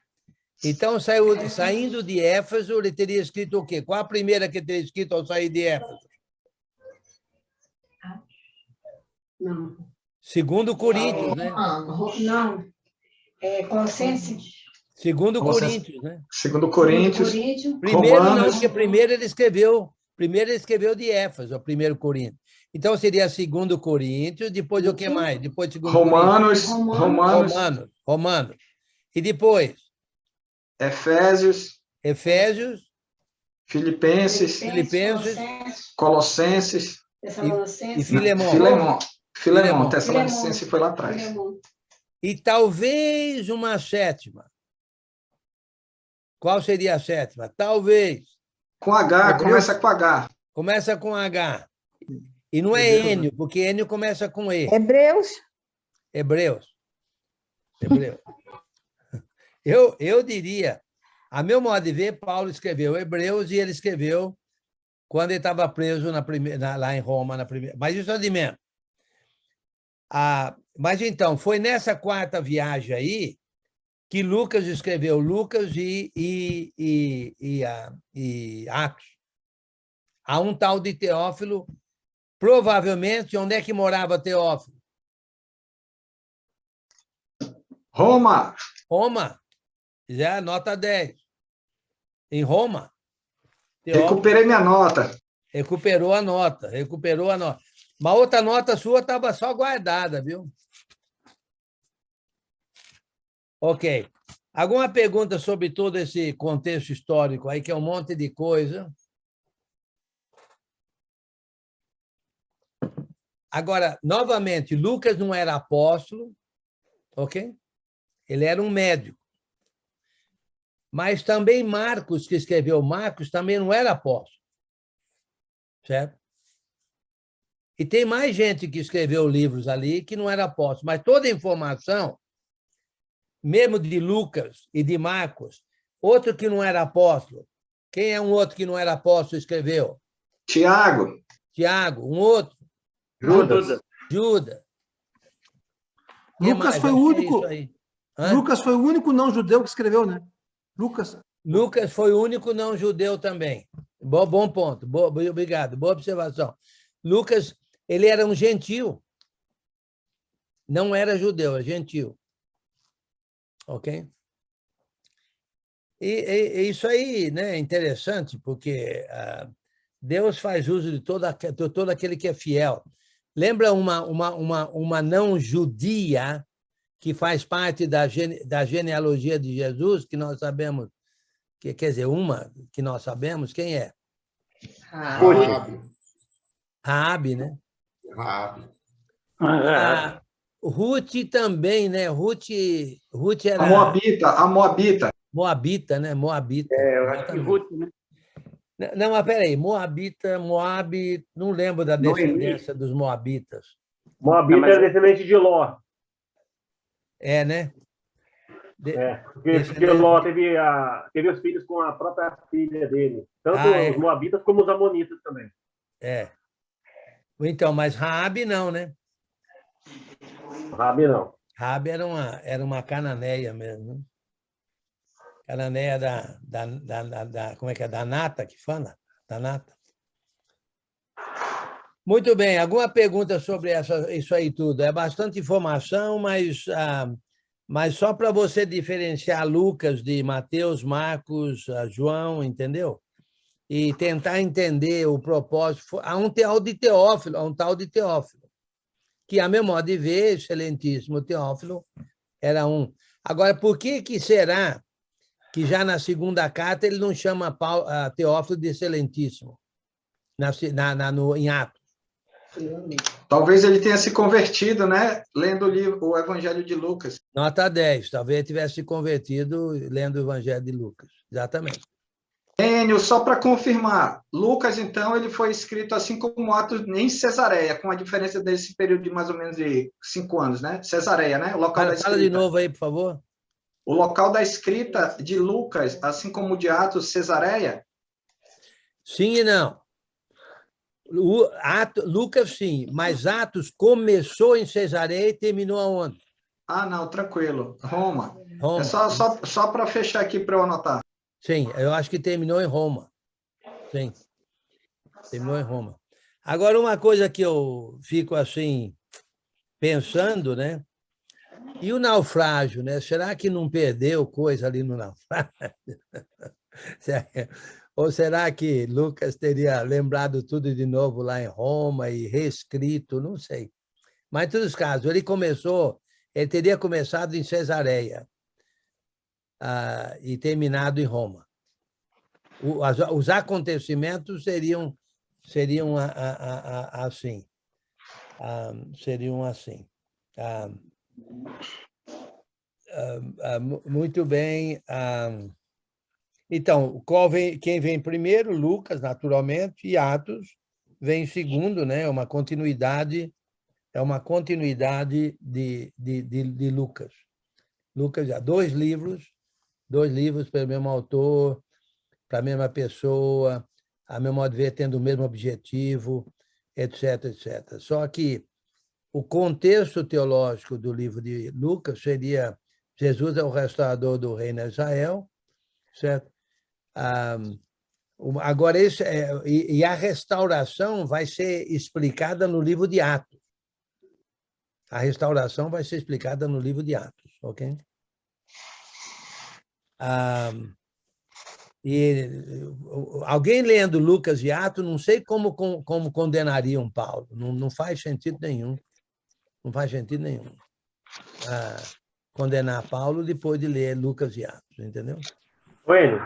Então, saindo de Éfeso, ele teria escrito o quê? Qual a primeira que ele teria escrito ao sair de Éfeso? Não. 2 Coríntios, né? Não. Colossenses. 2 Coríntios, né? 2 Coríntios. Primeiro não, Romanos. porque primeiro ele escreveu de Éfeso, o 1 Coríntios. Então, seria 2 Coríntios, depois o que mais? Depois de 2 Romanos. Romanos. E depois? Efésios. Filipenses. Colossenses. E Filemão. Tessalonicense foi lá atrás. E talvez uma 7ª. Qual seria a 7ª? Talvez. Com H, começa com H. Começa com H. E não é Enio, porque Enio começa com E. Hebreus. Eu diria, a meu modo de ver, Paulo escreveu Hebreus e ele escreveu quando ele estava preso lá em Roma. Mas isso é de menos. Mas então, foi nessa 4ª viagem aí que Lucas escreveu Lucas e Atos. Há um tal de Teófilo, provavelmente, onde é que morava Teófilo? Roma. Já nota 10. Em Roma. Teófilo Recuperei minha nota. recuperou a nota. Uma outra nota sua estava só guardada, viu? Ok. Alguma pergunta sobre todo esse contexto histórico aí, que é um monte de coisa? Agora, novamente, Lucas não era apóstolo, ok? Ele era um médico. Mas também Marcos, que escreveu Marcos, também não era apóstolo. Certo? E tem mais gente que escreveu livros ali que não era apóstolo, mas toda a informação, mesmo de Lucas e de Marcos, outro que não era apóstolo. Quem é um outro que não era apóstolo escreveu? Tiago. Um outro? Judas. Lucas foi o único. Lucas foi o único não judeu que escreveu, né? Lucas foi o único não judeu também. Bom ponto. Obrigado. Boa observação. Lucas, ele era um gentil. Não era judeu, era gentil. Ok? E isso aí, né, é interessante, porque Deus faz uso de todo aquele que é fiel. Lembra uma não judia que faz parte da genealogia de Jesus, que nós sabemos, quer dizer, uma que nós sabemos, quem é? Raabe, né? Ruth também, né? Ruth era... A Moabita. Moabita, né? Moabita. Eu acho que Ruth, né? Não, mas peraí, Moab, não lembro da descendência dos Moabitas. Moabita é descendente de Ló. É, né? Porque Ló teve os filhos com a própria filha dele. Tanto os moabitas como os amonitas também. Então, mas Raabe não, né? Raabe não. Raabe era uma cananeia mesmo. Né? Cananeia como é que é? Da nata, que fala? Da nata. Muito bem. Alguma pergunta sobre isso aí tudo? É bastante informação, mas só para você diferenciar Lucas de Mateus, Marcos, João, entendeu? E tentar entender o propósito. Há um tal de Teófilo, que, a meu modo de ver, excelentíssimo Teófilo, era um. Agora, por que será que já na segunda carta ele não chama Teófilo de excelentíssimo, em Atos? Talvez ele tenha se convertido, né? Lendo o Evangelho de Lucas. Nota 10. Talvez ele tivesse se convertido lendo o Evangelho de Lucas. Exatamente. Enio, só para confirmar, Lucas, então, ele foi escrito assim como Atos em Cesareia, com a diferença desse período de mais ou menos de 5 anos, né? Cesareia, né? O local da escrita. Fala de novo aí, por favor. O local da escrita de Lucas, assim como o de Atos, Cesareia? Sim e não. Lucas, sim, mas Atos começou em Cesareia e terminou aonde? Ah, não, tranquilo. Roma. Roma. É só para fechar aqui para eu anotar. Sim, eu acho que terminou em Roma. Sim, terminou em Roma. Agora, uma coisa que eu fico assim pensando, né? E o naufrágio, né? Será que não perdeu coisa ali no naufrágio? Ou será que Lucas teria lembrado tudo de novo lá em Roma e reescrito? Não sei. Mas, em todos os casos, ele teria começado em Cesareia e terminado em Roma. Os acontecimentos seriam assim. Seriam assim. Muito bem. Então, quem vem primeiro? Lucas, naturalmente, e Atos vem segundo, né? É uma continuidade de Lucas. Lucas já dois livros pelo mesmo autor, para a mesma pessoa, a meu modo de ver, tendo o mesmo objetivo, etc, etc. Só que o contexto teológico do livro de Lucas seria Jesus é o restaurador do reino de Israel, certo? Agora, e a restauração vai ser explicada no livro de Atos. A restauração vai ser explicada no livro de Atos, ok? E alguém lendo Lucas e Atos, não sei como condenariam Paulo. Não faz sentido nenhum. Não faz sentido nenhum. Condenar Paulo depois de ler Lucas e Atos, entendeu? Bueno,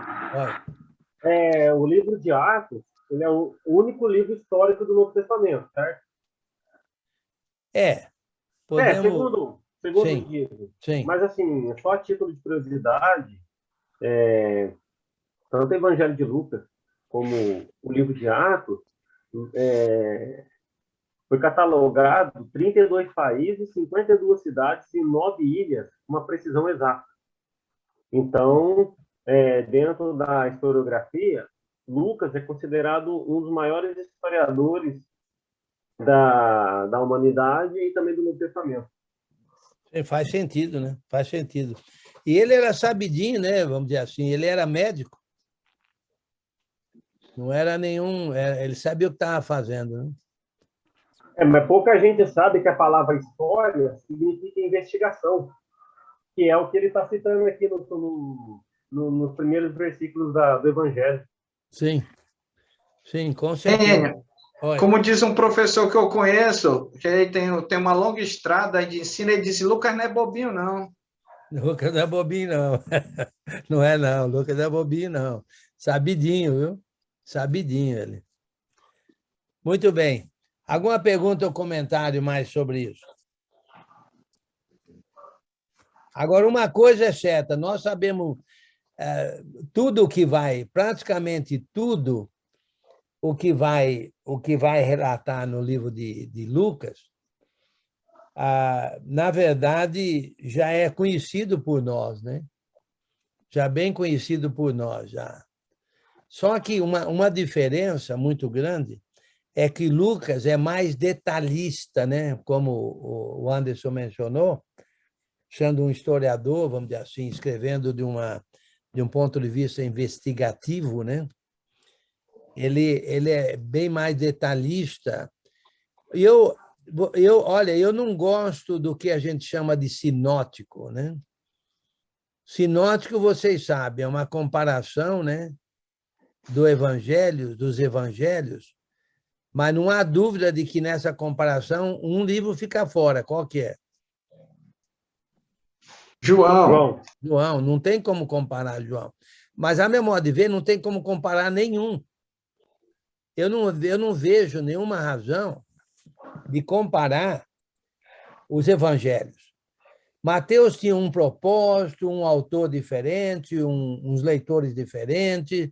o livro de Atos, ele é o único livro histórico do Novo Testamento, certo? Podemos... segundo o livro. Sim. Mas, assim, só a título de curiosidade, tanto o Evangelho de Lucas como o livro de Atos foi catalogado 32 países, 52 cidades e 9 ilhas, uma precisão exata. Então, dentro da historiografia, Lucas é considerado um dos maiores historiadores da humanidade e também do Novo Testamento. Faz sentido, né? Faz sentido. E ele era sabidinho, né? Vamos dizer assim, ele era médico. Não era nenhum... Ele sabia o que estava fazendo, né? Mas pouca gente sabe que a palavra história significa investigação, que é o que ele está citando aqui nos primeiros versículos do Evangelho. Sim, com certeza. Como diz um professor que eu conheço, que ele tem uma longa estrada de ensino, ele disse, Lucas não é bobinho, não. Lucas não é bobinho, não. Não é, não. Lucas não é bobinho, não. Sabidinho, viu? Sabidinho ele. Muito bem. Alguma pergunta ou comentário mais sobre isso? Agora, uma coisa é certa, nós sabemos tudo o que vai, praticamente tudo o que vai relatar no livro de Lucas, na verdade, já é conhecido por nós, né? Já bem conhecido por nós, já. Só que uma diferença muito grande é que Lucas é mais detalhista, né? Como o Anderson mencionou, sendo um historiador, vamos dizer assim, escrevendo de um ponto de vista investigativo, né? Ele é bem mais detalhista. Olha, eu não gosto do que a gente chama de sinótico, né? Sinótico, vocês sabem, é uma comparação, né, dos evangelhos, mas não há dúvida de que nessa comparação um livro fica fora. Qual que é? João. João, não tem como comparar João. Mas, a meu modo de ver, não tem como comparar nenhum. Eu não vejo nenhuma razão de comparar os evangelhos. Mateus tinha um propósito, um autor diferente, uns leitores diferentes.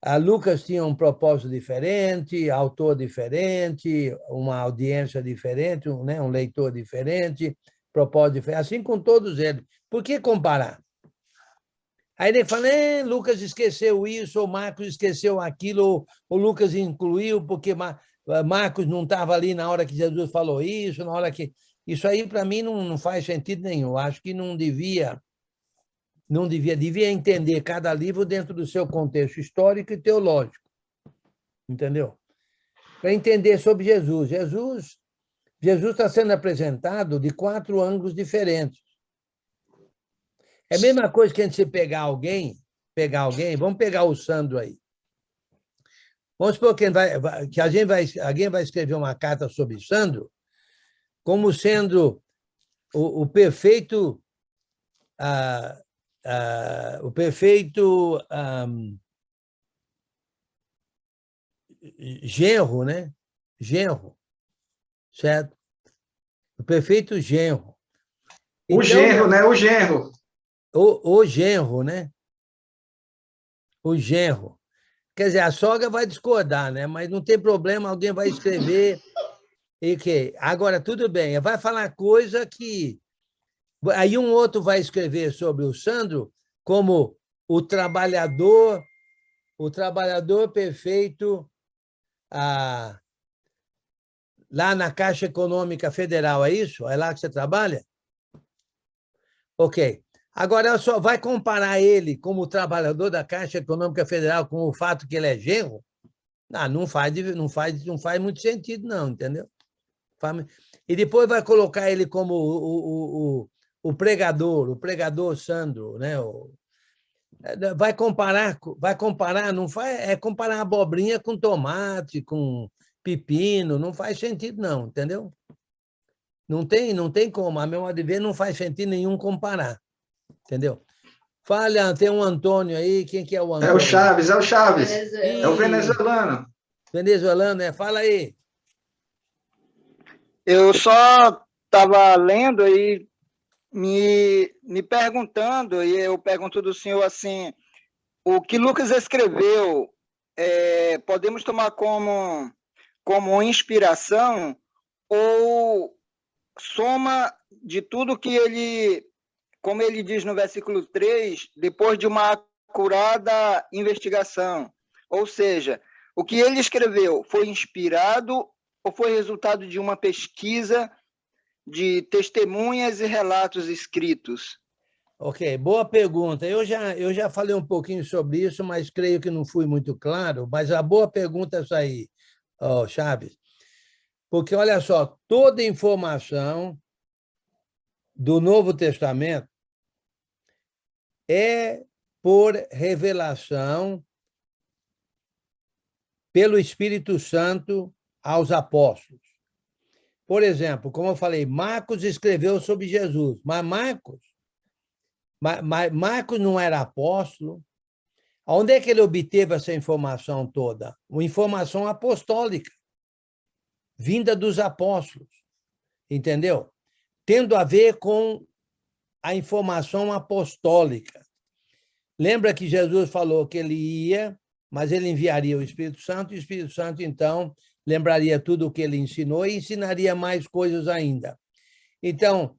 A Lucas tinha um propósito diferente, autor diferente, uma audiência diferente, né? Um leitor diferente, propósito diferente, assim com todos eles. Por que comparar? Aí ele fala, Lucas esqueceu isso, ou Marcos esqueceu aquilo, ou Lucas incluiu, porque Marcos não estava ali na hora que Jesus falou isso, na hora que... Isso aí, para mim, não faz sentido nenhum. Acho que devia entender cada livro dentro do seu contexto histórico e teológico. Entendeu? Para entender sobre Jesus. Jesus está sendo apresentado de 4 ângulos diferentes. É a mesma coisa que a gente pegar alguém, vamos pegar o Sandro aí. Vamos supor que alguém vai escrever uma carta sobre Sandro como sendo o perfeito genro, né? Genro, certo? O perfeito genro. O genro, né? O genro. O genro, né? O genro. Quer dizer, a sogra vai discordar, né? Mas não tem problema, alguém vai escrever. E que agora, tudo bem, vai falar coisa que... Aí um outro vai escrever sobre o Sandro como o trabalhador perfeito lá na Caixa Econômica Federal, é isso? É lá que você trabalha? Ok. Agora, só vai comparar ele como trabalhador da Caixa Econômica Federal com o fato que ele é genro? Não faz muito sentido, não, entendeu? E depois vai colocar ele como o pregador Sandro, né? Vai comparar, não faz, é comparar abobrinha com tomate, com pepino, não faz sentido, não, entendeu? Não tem como, a meu modo de ver, não faz sentido nenhum comparar, entendeu? Fala, tem um Antônio aí, quem que é o Antônio? É o Chaves. É o venezuelano. Venezuelano, né? Fala aí. Eu só estava lendo e me perguntando, e eu pergunto do senhor assim, o que Lucas escreveu, podemos tomar como inspiração ou soma de tudo que ele, como ele diz no versículo 3, depois de uma acurada investigação. Ou seja, o que ele escreveu foi inspirado ou foi resultado de uma pesquisa de testemunhas e relatos escritos? Ok, boa pergunta. Eu já falei um pouquinho sobre isso, mas creio que não fui muito claro. Mas a boa pergunta é essa aí, Chaves. Porque, olha só, toda informação do Novo Testamento é por revelação pelo Espírito Santo aos apóstolos. Por exemplo, como eu falei, Marcos escreveu sobre Jesus, mas Marcos não era apóstolo. Onde é que ele obteve essa informação toda? Uma informação apostólica, vinda dos apóstolos, entendeu? Tendo a ver com a informação apostólica. Lembra que Jesus falou que ele ia, mas ele enviaria o Espírito Santo, e o Espírito Santo, então, lembraria tudo o que ele ensinou e ensinaria mais coisas ainda. Então,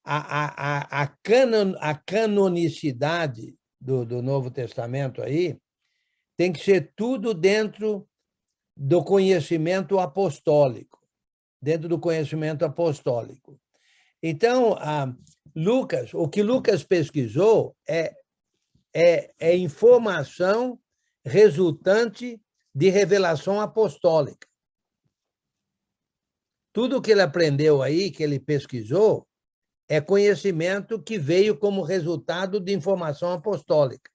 a canonicidade do Novo Testamento aí tem que ser tudo dentro do conhecimento apostólico, dentro do conhecimento apostólico. Então, Lucas, o que Lucas pesquisou é informação resultante de revelação apostólica. Tudo que ele aprendeu aí, que ele pesquisou, é conhecimento que veio como resultado de informação apostólica.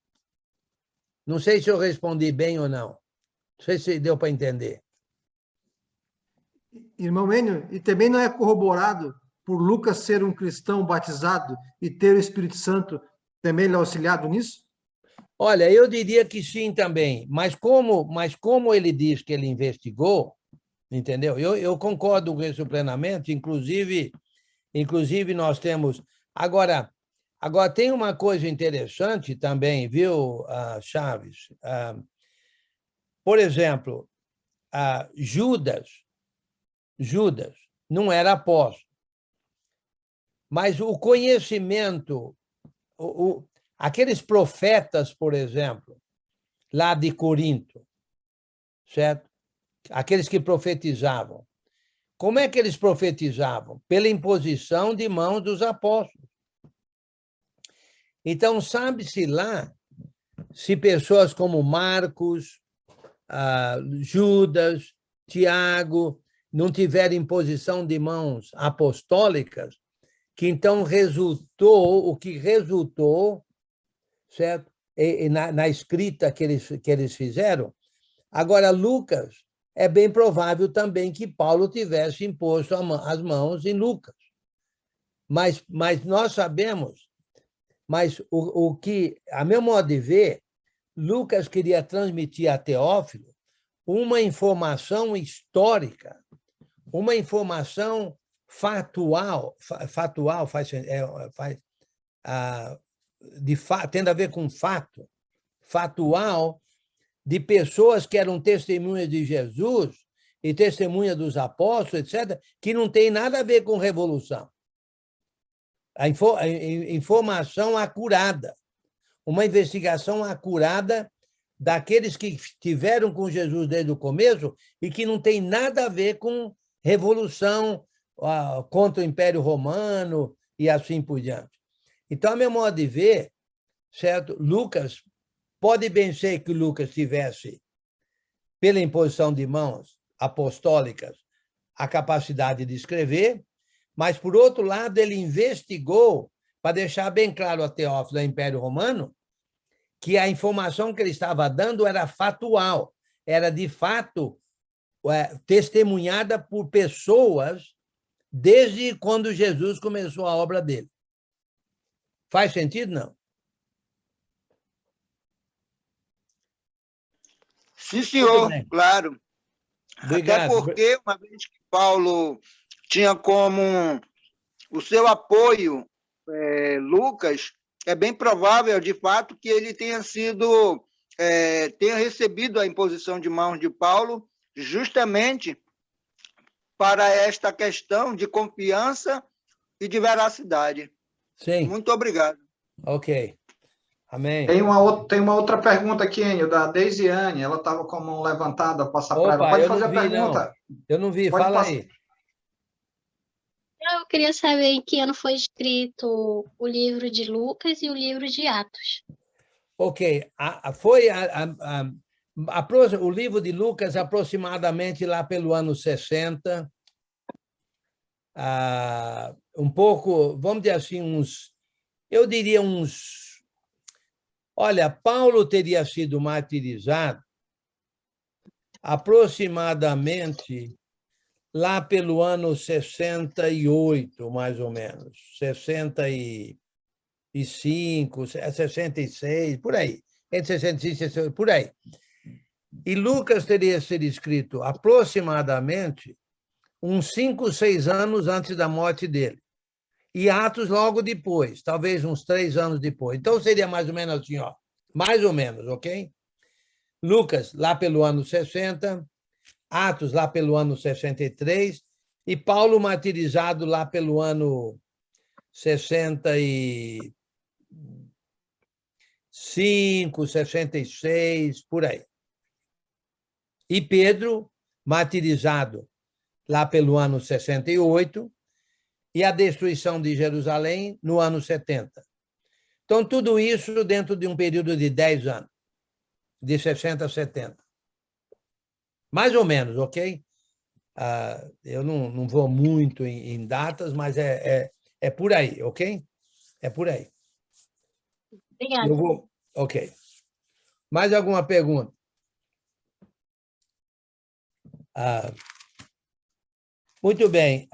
Não sei se eu respondi bem ou não. Não sei se deu para entender. Irmão Enio, e também não é corroborado por Lucas ser um cristão batizado e ter o Espírito Santo também lhe auxiliado nisso? Olha, eu diria que sim também, mas como ele diz que ele investigou, entendeu? Eu concordo com isso plenamente, inclusive nós temos... Agora tem uma coisa interessante também, viu, Chaves? Por exemplo, Judas não era apóstolo, mas o conhecimento, aqueles profetas, por exemplo, lá de Corinto, certo? Aqueles que profetizavam. Como é que eles profetizavam? Pela imposição de mãos dos apóstolos. Então, sabe-se lá se pessoas como Marcos, Judas, Tiago, não tiveram imposição de mãos apostólicas, que então o que resultou, certo? Na escrita que eles fizeram. Agora, Lucas, é bem provável também que Paulo tivesse imposto as mãos em Lucas. Mas nós sabemos, o que, a meu modo de ver, Lucas queria transmitir a Teófilo uma informação histórica, uma informação fatual tendo a ver com fatual, de pessoas que eram testemunhas de Jesus e testemunhas dos apóstolos, etc., que não tem nada a ver com revolução. A informação acurada, uma investigação acurada daqueles que estiveram com Jesus desde o começo e que não tem nada a ver com revolução contra o Império Romano e assim por diante. Então, a meu modo de ver, certo? Lucas, pode bem ser que Lucas tivesse, pela imposição de mãos apostólicas, a capacidade de escrever, mas, por outro lado, ele investigou, para deixar bem claro a Teófilo do Império Romano, que a informação que ele estava dando era fatual, era, de fato, testemunhada por pessoas desde quando Jesus começou a obra dele. Faz sentido, não? Sim, senhor, claro. Obrigado. Até porque, uma vez que Paulo tinha como o seu apoio Lucas, é bem provável, de fato, que ele tenha recebido a imposição de mãos de Paulo justamente para esta questão de confiança e de veracidade. Sim. Muito obrigado. Ok. Amém. Tem uma outra pergunta aqui, Enio, da Deisiane. Ela estava com a mão levantada, passar para ela. Pode fazer a pergunta. Eu não vi, fala aí. Eu queria saber em que ano foi escrito o livro de Lucas e o livro de Atos. Ok. O livro de Lucas, aproximadamente lá pelo ano 60, um pouco, vamos dizer assim, eu diria uns... Olha, Paulo teria sido martirizado aproximadamente lá pelo ano 68, mais ou menos, 65, 66, por aí, entre 65 e 68, por aí. E Lucas teria sido escrito aproximadamente uns 5, 6 anos antes da morte dele. E Atos logo depois, talvez uns 3 anos depois. Então, seria mais ou menos assim, ó, mais ou menos, ok? Lucas, lá pelo ano 60, Atos, lá pelo ano 63, E Paulo martirizado lá pelo ano 65, 66, por aí. E Pedro martirizado lá pelo ano 68, e a destruição de Jerusalém no ano 70. Então, tudo isso dentro de um período de 10 anos, de 60 a 70. Mais ou menos, ok? Eu não vou muito em datas, mas é por aí, ok? É por aí. Obrigada. Ok. Mais alguma pergunta? Muito bem.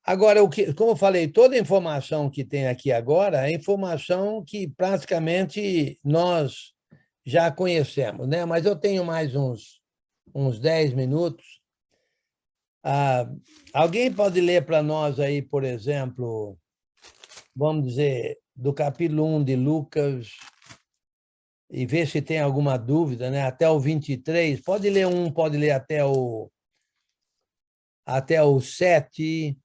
Agora, como eu falei, toda a informação que tem aqui agora é informação que praticamente nós já conhecemos, né? Mas eu tenho mais uns 10 minutos. Alguém pode ler para nós aí, por exemplo, vamos dizer, do capítulo 1 de Lucas, e ver se tem alguma dúvida, né? Até o 23. Pode ler pode ler até o 7,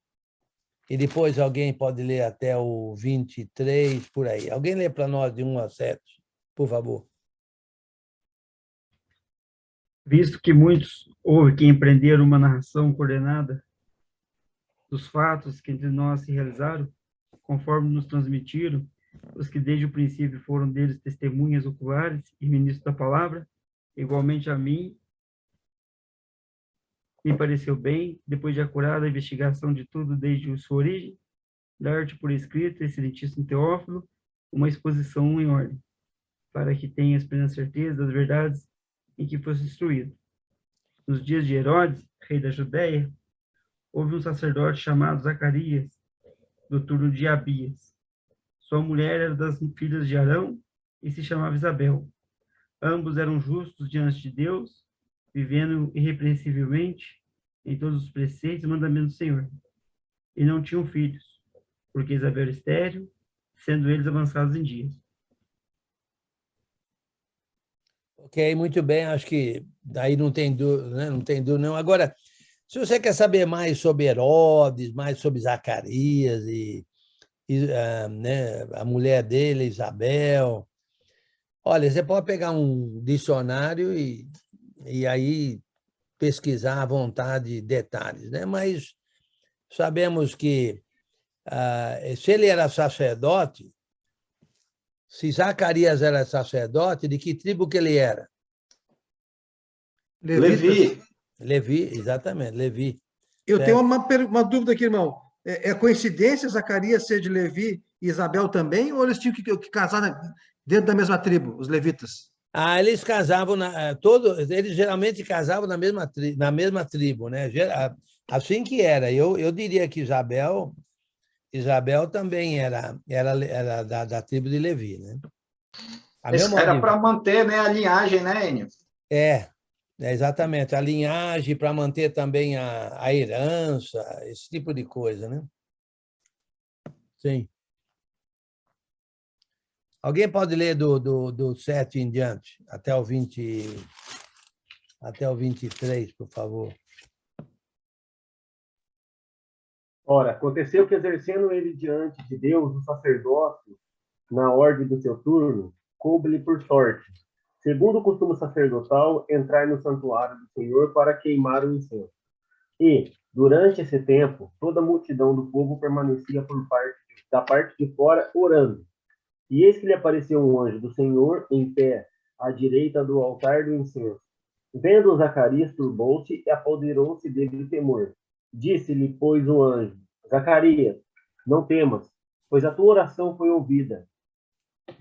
e depois alguém pode ler até o 23, por aí. Alguém lê para nós de 1 a 7, por favor. Visto que muitos houve que empreenderam uma narração coordenada dos fatos que entre nós se realizaram, conforme nos transmitiram, os que desde o princípio foram deles testemunhas oculares e ministros da palavra, igualmente a mim, me pareceu bem, depois de acurada investigação de tudo desde sua origem, dar-te por escrito, excelentíssimo Teófilo, uma exposição em ordem, para que tenhas plena certeza das verdades em que fosse instruído. Nos dias de Herodes, rei da Judéia, houve um sacerdote chamado Zacarias, do turno de Abias. Sua mulher era das filhas de Arão e se chamava Isabel. Ambos eram justos diante de Deus, vivendo irrepreensivelmente em todos os preceitos e mandamentos do Senhor. E não tinham filhos, porque Isabel era estéril, sendo eles avançados em dias. Ok, muito bem. Acho que daí não tem dúvida, né? Não tem dúvida, não. Agora, se você quer saber mais sobre Herodes, mais sobre Zacarias né, a mulher dele, Isabel, olha, você pode pegar um dicionário e aí pesquisar à vontade detalhes, né? Mas sabemos que se ele era sacerdote, se Zacarias era sacerdote, de que tribo que ele era? Levi. Levi, exatamente, Levi. Eu Certo? tenho uma dúvida aqui, irmão. É coincidência Zacarias ser de Levi e Isabel também, ou eles tinham que casar dentro da mesma tribo, os levitas? Eles casavam, eles geralmente casavam na mesma tribo, né? Assim que era. Eu diria que Isabel também era da tribo de Levi, né? Era para manter, né, a linhagem, né, Enio? Exatamente. A linhagem, para manter também a herança, esse tipo de coisa, né? Sim. Alguém pode ler do 7 em diante, até o 23, por favor. Ora, aconteceu que, exercendo ele diante de Deus o sacerdócio, na ordem do seu turno, coube-lhe por sorte, segundo o costume sacerdotal, entrar no santuário do Senhor para queimar o incenso. E, durante esse tempo, toda a multidão do povo permanecia da parte de fora, orando. E eis que lhe apareceu um anjo do Senhor em pé, à direita do altar do incenso. Vendo Zacarias, turbou-se e apoderou-se dele o temor. Disse-lhe, pois, o anjo: Zacarias, não temas, pois a tua oração foi ouvida.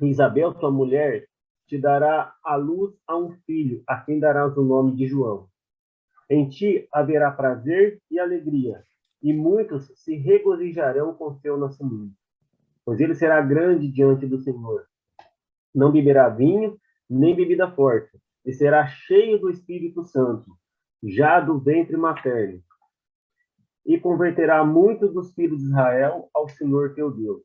Isabel, tua mulher, te dará à luz a um filho, a quem darás o nome de João. Em ti haverá prazer e alegria, e muitos se regozijarão com seu nascimento, pois ele será grande diante do Senhor. Não beberá vinho, nem bebida forte, e será cheio do Espírito Santo, já do ventre materno. E converterá muitos dos filhos de Israel ao Senhor teu Deus.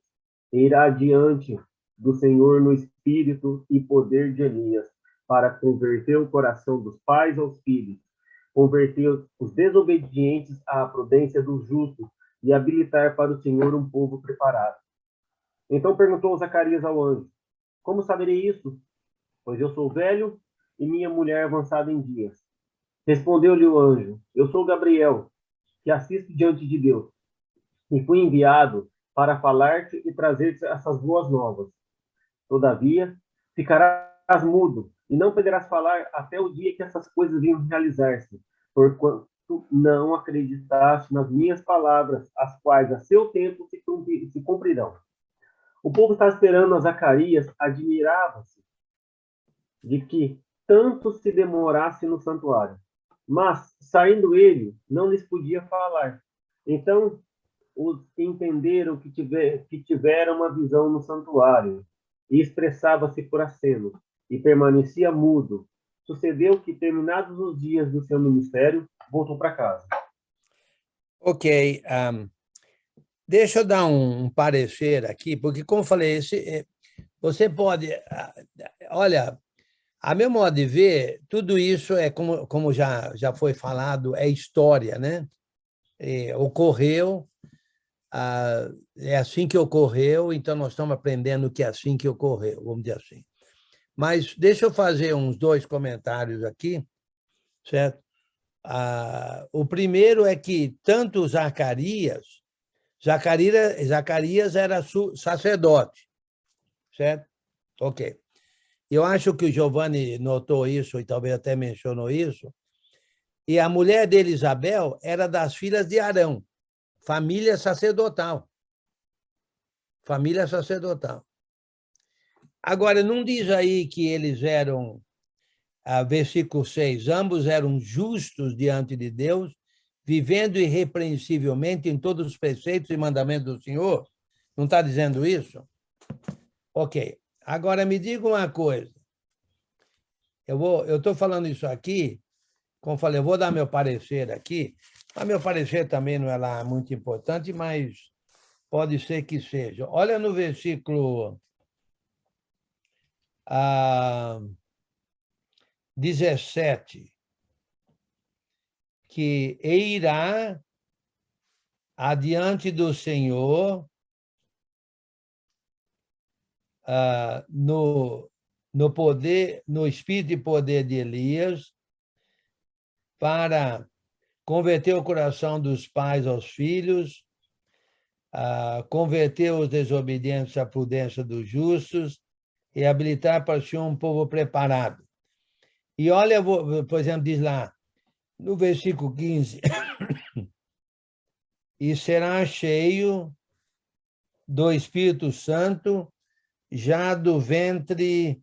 E irá diante do Senhor no espírito e poder de Elias, para converter o coração dos pais aos filhos, converter os desobedientes à prudência dos justos e habilitar para o Senhor um povo preparado. Então perguntou Zacarias ao anjo: como saberei isso? Pois eu sou velho e minha mulher avançada em dias. Respondeu-lhe o anjo: eu sou Gabriel, que assisto diante de Deus, e fui enviado para falar-te e trazer-te essas boas novas. Todavia, ficarás mudo e não poderás falar até o dia que essas coisas venham realizar-se, porquanto não acreditaste nas minhas palavras, as quais a seu tempo se cumprirão. O povo estava esperando a Zacarias, admirava-se de que tanto se demorasse no santuário. Mas, saindo ele, não lhes podia falar. Então, os entenderam que tiveram uma visão no santuário, e expressava-se por aceno, e permanecia mudo. Sucedeu que, terminados os dias do seu ministério, voltou para casa. Ok. Deixa eu dar um parecer aqui, porque, como eu falei, você pode... Olha, a meu modo de ver, tudo isso é, como já foi falado, é história, né? Ocorreu, é assim que ocorreu, então nós estamos aprendendo que é assim que ocorreu, vamos dizer assim. Mas deixa eu fazer uns 2 comentários aqui, certo? O primeiro é que tanto Zacarias era sacerdote, certo? Ok. Eu acho que o Giovanni notou isso e talvez até mencionou isso. E a mulher dele, Isabel, era das filhas de Arão, família sacerdotal. Família sacerdotal. Agora, não diz aí que eles eram, versículo 6, ambos eram justos diante de Deus, vivendo irrepreensivelmente em todos os preceitos e mandamentos do Senhor? Não está dizendo isso? Ok. Agora, me diga uma coisa. Eu estou falando isso aqui, como falei, eu vou dar meu parecer aqui, mas meu parecer também não é lá muito importante, mas pode ser que seja. Olha no versículo 17, que irá adiante do Senhor no poder, no espírito e poder de Elias, para converter o coração dos pais aos filhos, converter os desobedientes à prudência dos justos e habilitar para o Senhor um povo preparado. E olha, por exemplo, diz lá, no versículo 15, e será cheio do Espírito Santo já do ventre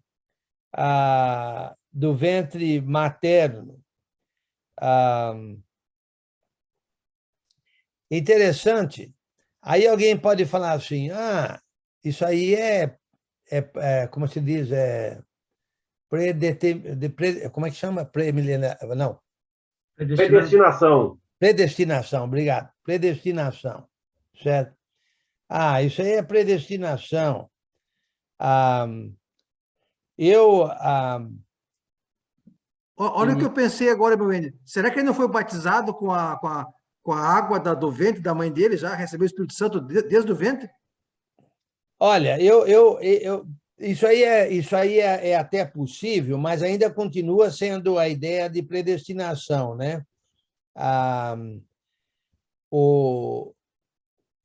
materno. Interessante. Aí alguém pode falar assim, isso aí como se diz, como é que chama? Não. Predestinação. Predestinação, obrigado. Predestinação, certo? Isso aí é predestinação. Olha o que eu pensei agora, meu bem. Será que ele não foi batizado com a água do ventre da mãe dele, já recebeu o Espírito Santo desde o ventre? Olha, isso aí é até possível, mas ainda continua sendo a ideia de predestinação, né?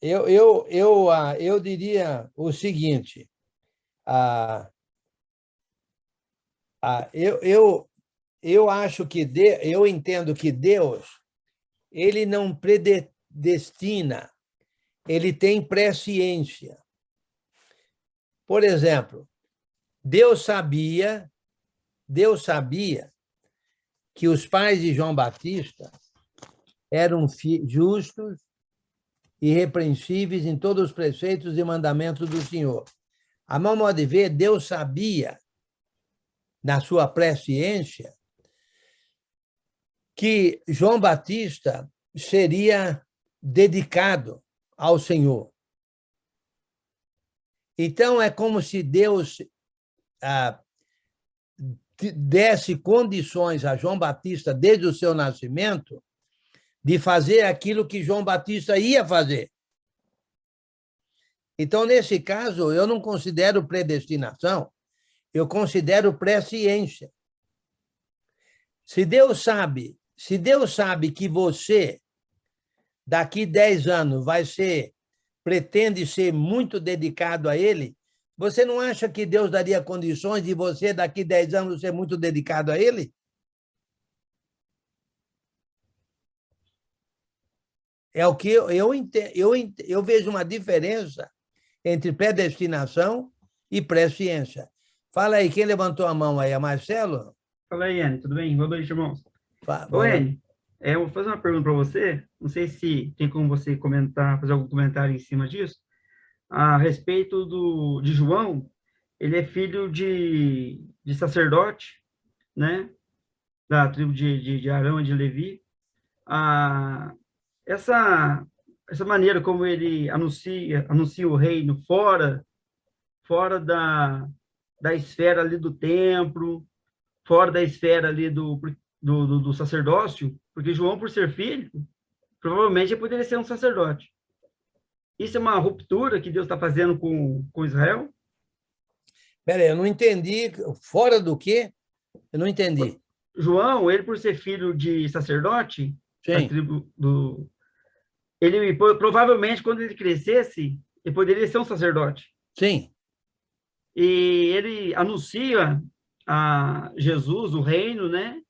Eu diria o seguinte, eu acho que eu entendo que Deus, ele não predestina, ele tem presciência. Por exemplo, Deus sabia que os pais de João Batista eram justos, irrepreensíveis em todos os preceitos e mandamentos do Senhor. A meu modo de ver, Deus sabia, na sua presciência, que João Batista seria dedicado ao Senhor. Então, é como se Deus desse condições a João Batista, desde o seu nascimento, de fazer aquilo que João Batista ia fazer. Então, nesse caso, eu não considero predestinação, eu considero presciência. Se Deus sabe que você, daqui 10 anos, pretende ser muito dedicado a Ele, você não acha que Deus daria condições de você, daqui 10 anos, ser muito dedicado a Ele? É o que eu vejo uma diferença entre predestinação e presciência. Fala aí, quem levantou a mão aí? É Marcelo? Fala aí, Enio, tudo bem? Boa noite, irmãos. Ô, Enio, eu vou fazer uma pergunta para você, não sei se tem como você comentar, fazer algum comentário em cima disso, a respeito de João. Ele é filho de sacerdote, né, da tribo de Arão e de Levi. Essa maneira como ele anuncia o reino fora da esfera ali do templo, fora da esfera ali do sacerdócio, porque João, por ser filho, provavelmente ele poderia ser um sacerdote. Isso é uma ruptura que Deus está fazendo com Israel? Espera aí, eu não entendi. Fora do quê? Eu não entendi. João, ele, por ser filho de sacerdote, Sim, da tribo ele provavelmente, quando ele crescesse, ele poderia ser um sacerdote. sim. E ele anuncia a Jesus, o reino, né?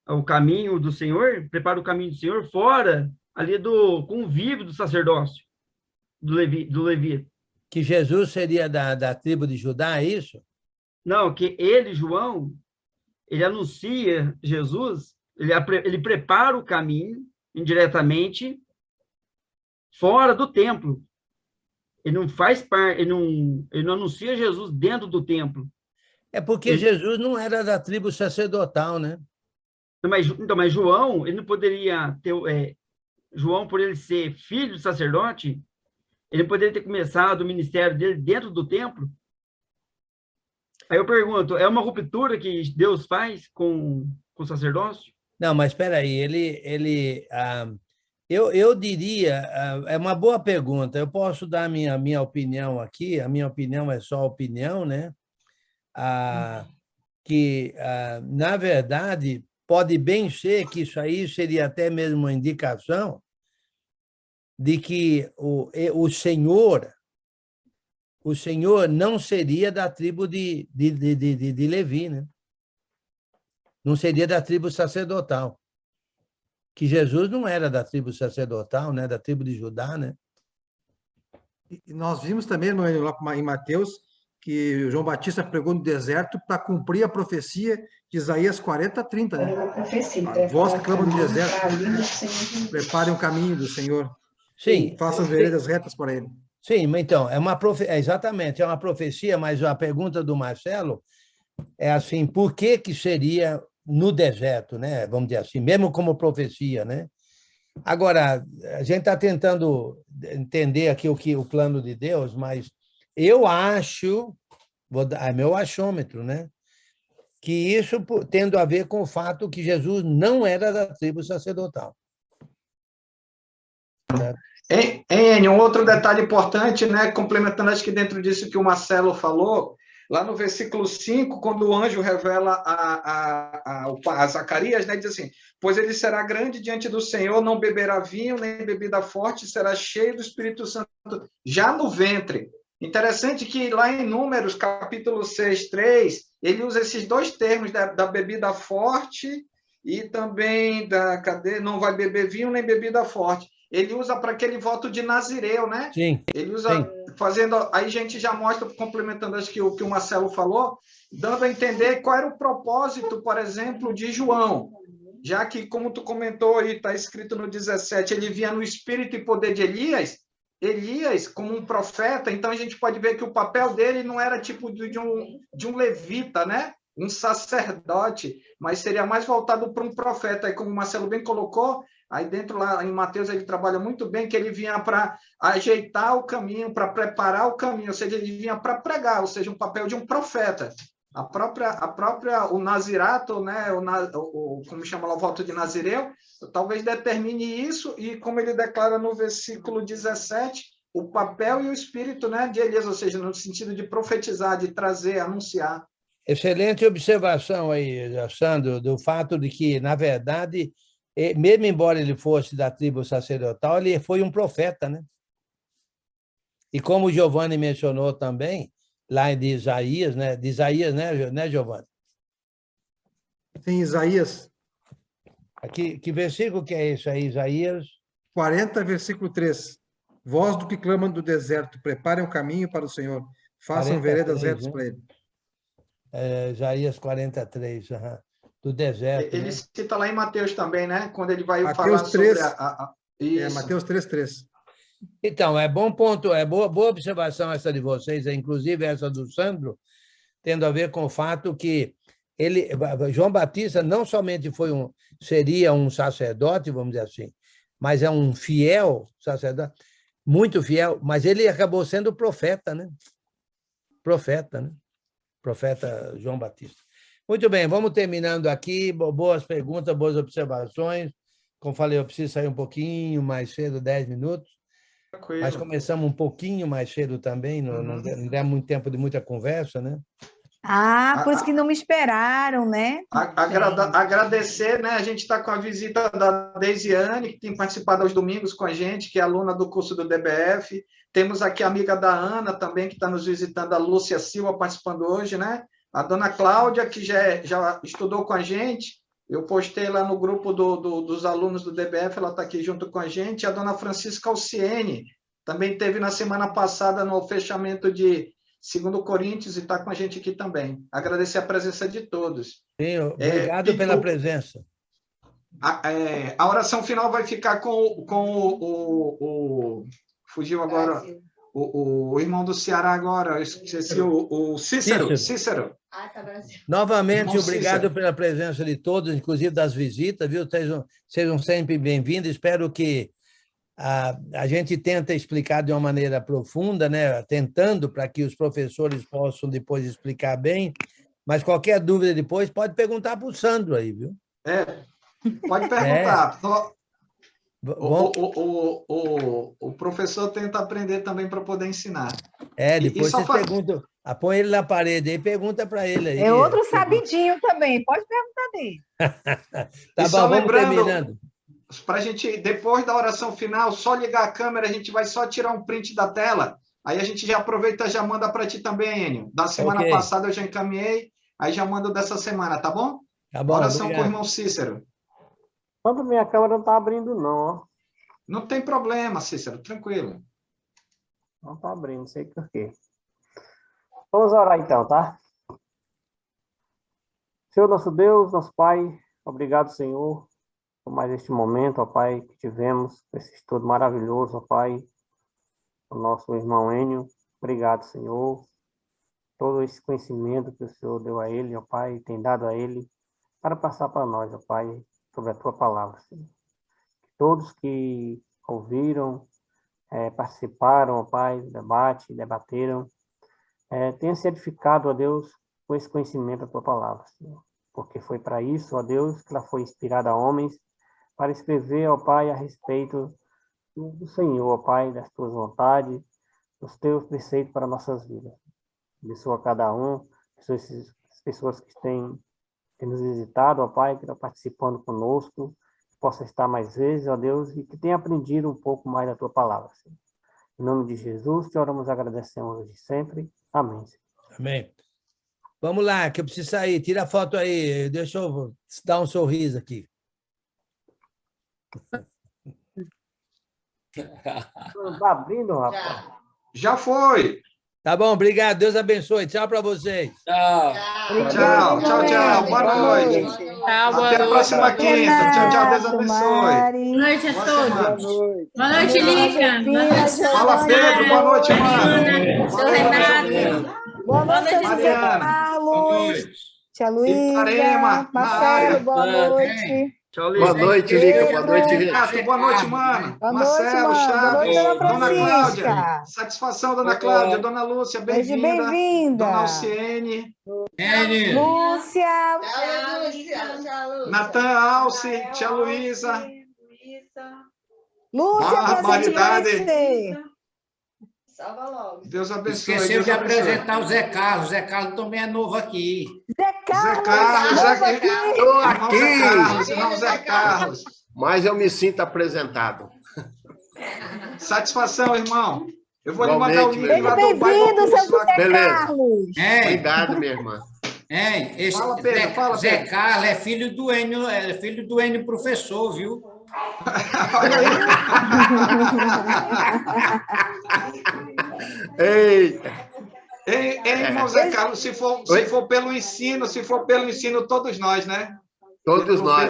O caminho do Senhor, prepara o caminho do Senhor fora ali do convívio do sacerdócio, do Levi. Que Jesus seria da tribo de Judá, é isso? Não, que ele, João, ele anuncia Jesus, ele prepara o caminho indiretamente fora do templo. Ele não faz parte, ele não anuncia Jesus dentro do templo. É porque Jesus não era da tribo sacerdotal, né? Mas João, ele não poderia ter... João, por ele ser filho de sacerdote, ele poderia ter começado o ministério dele dentro do templo? Aí eu pergunto, é uma ruptura que Deus faz com o sacerdócio? Não, mas espera aí, eu diria, é uma boa pergunta, eu posso dar a minha opinião aqui, a minha opinião é só opinião, né? Que, na verdade, pode bem ser que isso aí seria até mesmo uma indicação de que o Senhor não seria da tribo de Levi, né? Não seria da tribo sacerdotal. Que Jesus não era da tribo sacerdotal, né? Da tribo de Judá, né? E nós vimos também, lá em Mateus, que João Batista pregou no deserto para cumprir a profecia de Isaías 40:30, né? A voz que clama no deserto, preparem o caminho do Senhor. Sim. Façam veredas retas para ele. Sim, mas então, exatamente, é uma profecia, mas a pergunta do Marcelo é assim, por que seria no deserto, né? Vamos dizer assim, mesmo como profecia, né? Agora, a gente está tentando entender aqui o plano de Deus, mas eu acho, é meu achômetro, né? Que isso tendo a ver com o fato que Jesus não era da tribo sacerdotal. Certo? Enio, um outro detalhe importante, né? Complementando, acho que dentro disso que o Marcelo falou, lá no versículo 5, quando o anjo revela a Zacarias, né, diz assim, pois ele será grande diante do Senhor, não beberá vinho, nem bebida forte, será cheio do Espírito Santo já no ventre. Interessante que lá em Números, capítulo 6, 3, ele usa esses dois termos da bebida forte e também não vai beber vinho nem bebida forte. Ele usa para aquele voto de Nazireu, né? Sim. Ele usa fazendo... Aí a gente já mostra, complementando acho que o que o Marcelo falou, dando a entender qual era o propósito, por exemplo, de João. Já que, como tu comentou aí, está escrito no 17, ele vinha no espírito e poder de Elias, como um profeta, então a gente pode ver que o papel dele não era tipo de um levita, né? Um sacerdote, mas seria mais voltado para um profeta. Aí, como o Marcelo bem colocou, aí dentro lá em Mateus ele trabalha muito bem, que ele vinha para ajeitar o caminho, para preparar o caminho, ou seja, ele vinha para pregar, ou seja, um papel de um profeta. o nazirato, né, como chama lá, o voto de Nazireu, talvez determine isso, e como ele declara no versículo 17, o papel e o espírito, né, de Elias, ou seja, no sentido de profetizar, de trazer, anunciar. Excelente observação aí, Sandro, do fato de que, na verdade, mesmo embora ele fosse da tribo sacerdotal, ele foi um profeta, né? E como o Giovanni mencionou também, lá em Isaías, né? De Isaías, né, Giovanni? Tem Isaías. Aqui, que versículo que é esse aí, Isaías? 40, versículo 3. Voz do que clamam do deserto, preparem o caminho para o Senhor, façam 43, veredas retas né? para ele. Isaías 43, do deserto. Ele, né? cita lá em Mateus também, né? Quando ele vai Mateus falar 3, sobre isso. Mateus 3:3. Então, é bom ponto, é boa observação essa de vocês, inclusive essa do Sandro, tendo a ver com o fato que João Batista não somente seria um sacerdote, vamos dizer assim, mas é um fiel sacerdote, muito fiel, mas ele acabou sendo profeta, né? Profeta João Batista. Muito bem, vamos terminando aqui. Boas perguntas, boas observações. Como falei, eu preciso sair um pouquinho mais cedo, 10 minutos. Tranquilo. Mas começamos um pouquinho mais cedo também, não deu muito tempo de muita conversa, né? Por isso que não me esperaram, né? Agradecer, né? A gente está com a visita da Deisiane, que tem participado aos domingos com a gente, que é aluna do curso do DBF. Temos aqui a amiga da Ana também, que está nos visitando, a Lúcia Silva, participando hoje, né? A dona Cláudia, que já estudou com a gente. Eu postei lá no grupo dos alunos do DBF, ela está aqui junto com a gente. A dona Francisca Alciene também esteve na semana passada no fechamento de 2 Coríntios e está com a gente aqui também. Agradecer a presença de todos. Sim, obrigado pela presença. A oração final vai ficar com fugiu agora, o irmão do Ceará agora, eu esqueci, o Cícero. Novamente, obrigado pela presença de todos, inclusive das visitas, viu? Sejam sempre bem-vindos. Espero que a gente tente explicar de uma maneira profunda, né? Tentando para que os professores possam depois explicar bem, mas qualquer dúvida depois pode perguntar para o Sandro aí, viu? Pode perguntar. O professor tenta aprender também para poder ensinar. Depois vocês perguntam, põe ele na parede aí, pergunta para ele aí. É outro sabidinho também, pode perguntar dele. Tá bom, vamos terminando. Para a gente, depois da oração final, só ligar a câmera, a gente vai só tirar um print da tela, aí a gente já aproveita e já manda para ti também, Enio. Da semana passada eu já encaminhei, aí já mando dessa semana, tá bom? Tá bom, oração obrigado. com o irmão Cícero. Quando minha câmera não está abrindo, não, ó. Não tem problema, Cícero, tranquilo. Não está abrindo, não sei por quê. Vamos orar então, tá? Senhor nosso Deus, nosso Pai, obrigado, Senhor, por mais este momento, ó Pai, que tivemos, esse estudo maravilhoso, ó Pai, o nosso irmão Enio. Obrigado, Senhor, todo esse conhecimento que o Senhor deu a ele, ó Pai, tem dado a ele, para passar para nós, ó Pai, sobre a Tua palavra, Senhor. Todos que ouviram, participaram, ó Pai, do debate, debateram, tenham se edificado, ó Deus, com esse conhecimento da Tua palavra, Senhor. Porque foi para isso, ó Deus, que ela foi inspirada a homens, para escrever, ó Pai, a respeito do Senhor, ó Pai, das Tuas vontades, dos Teus preceitos para nossas vidas. Abençoa cada um, as pessoas que têm nos visitado, ó Pai, que estão participando conosco, que possa estar mais vezes, ó Deus, e que tenha aprendido um pouco mais da Tua palavra, Senhor. Em nome de Jesus, te oramos e agradecemos hoje sempre. Amém. Amém. Vamos lá, que eu preciso sair. Tira a foto aí, deixa eu dar um sorriso aqui. Não está abrindo, rapaz? Já foi. Tá bom, obrigado. Deus abençoe. Tchau para vocês. Tchau. Boa noite. Até a próxima quinta. Tchau. Deus abençoe. Boa noite a todos. Boa noite, Lica. Fala, Pedro. Boa noite, mano. Seu Renato. Boa noite, Mariana. Carlos. Tia Luísa. Marcelo, boa noite. Tchau, Boa Lica. noite, Lica. Boa noite, gente. Renato, boa noite, mano. Boa noite, Marcelo, mano. Chaves, Boa noite, dona dona Francisca. Cláudia. Satisfação, dona Cláudia. Dona Lúcia, Seja bem-vinda. bem-vinda. Dona Alciene. Lúcia. Natan Alce, tia Luísa. Lúcia, Barbaridade. prazer te conhecer. Salva logo. Deus abençoe. Esqueceu Deus de abençoe. apresentar o Zé Carlos. Zé Carlos também é novo aqui. Zé Carlos. Zé Carlos, Estou irmão Zé aqui. Carlos, irmão Zé Carlos. Mas eu me sinto apresentado. Satisfação, irmão. Eu vou Igualmente, lhe mandar o link meu lá Seja do bairro bem-vindo, Augusto. seu Zé Beleza. Carlos. Obrigado, minha irmã. Esse Fala, Pedro, Zé, fala, Zé Pedro. Carlos é filho do Enio professor, viu? Olha aí. Eita. Ei, irmão Zé Carlos, se for pelo ensino, todos nós, né? Todos nós.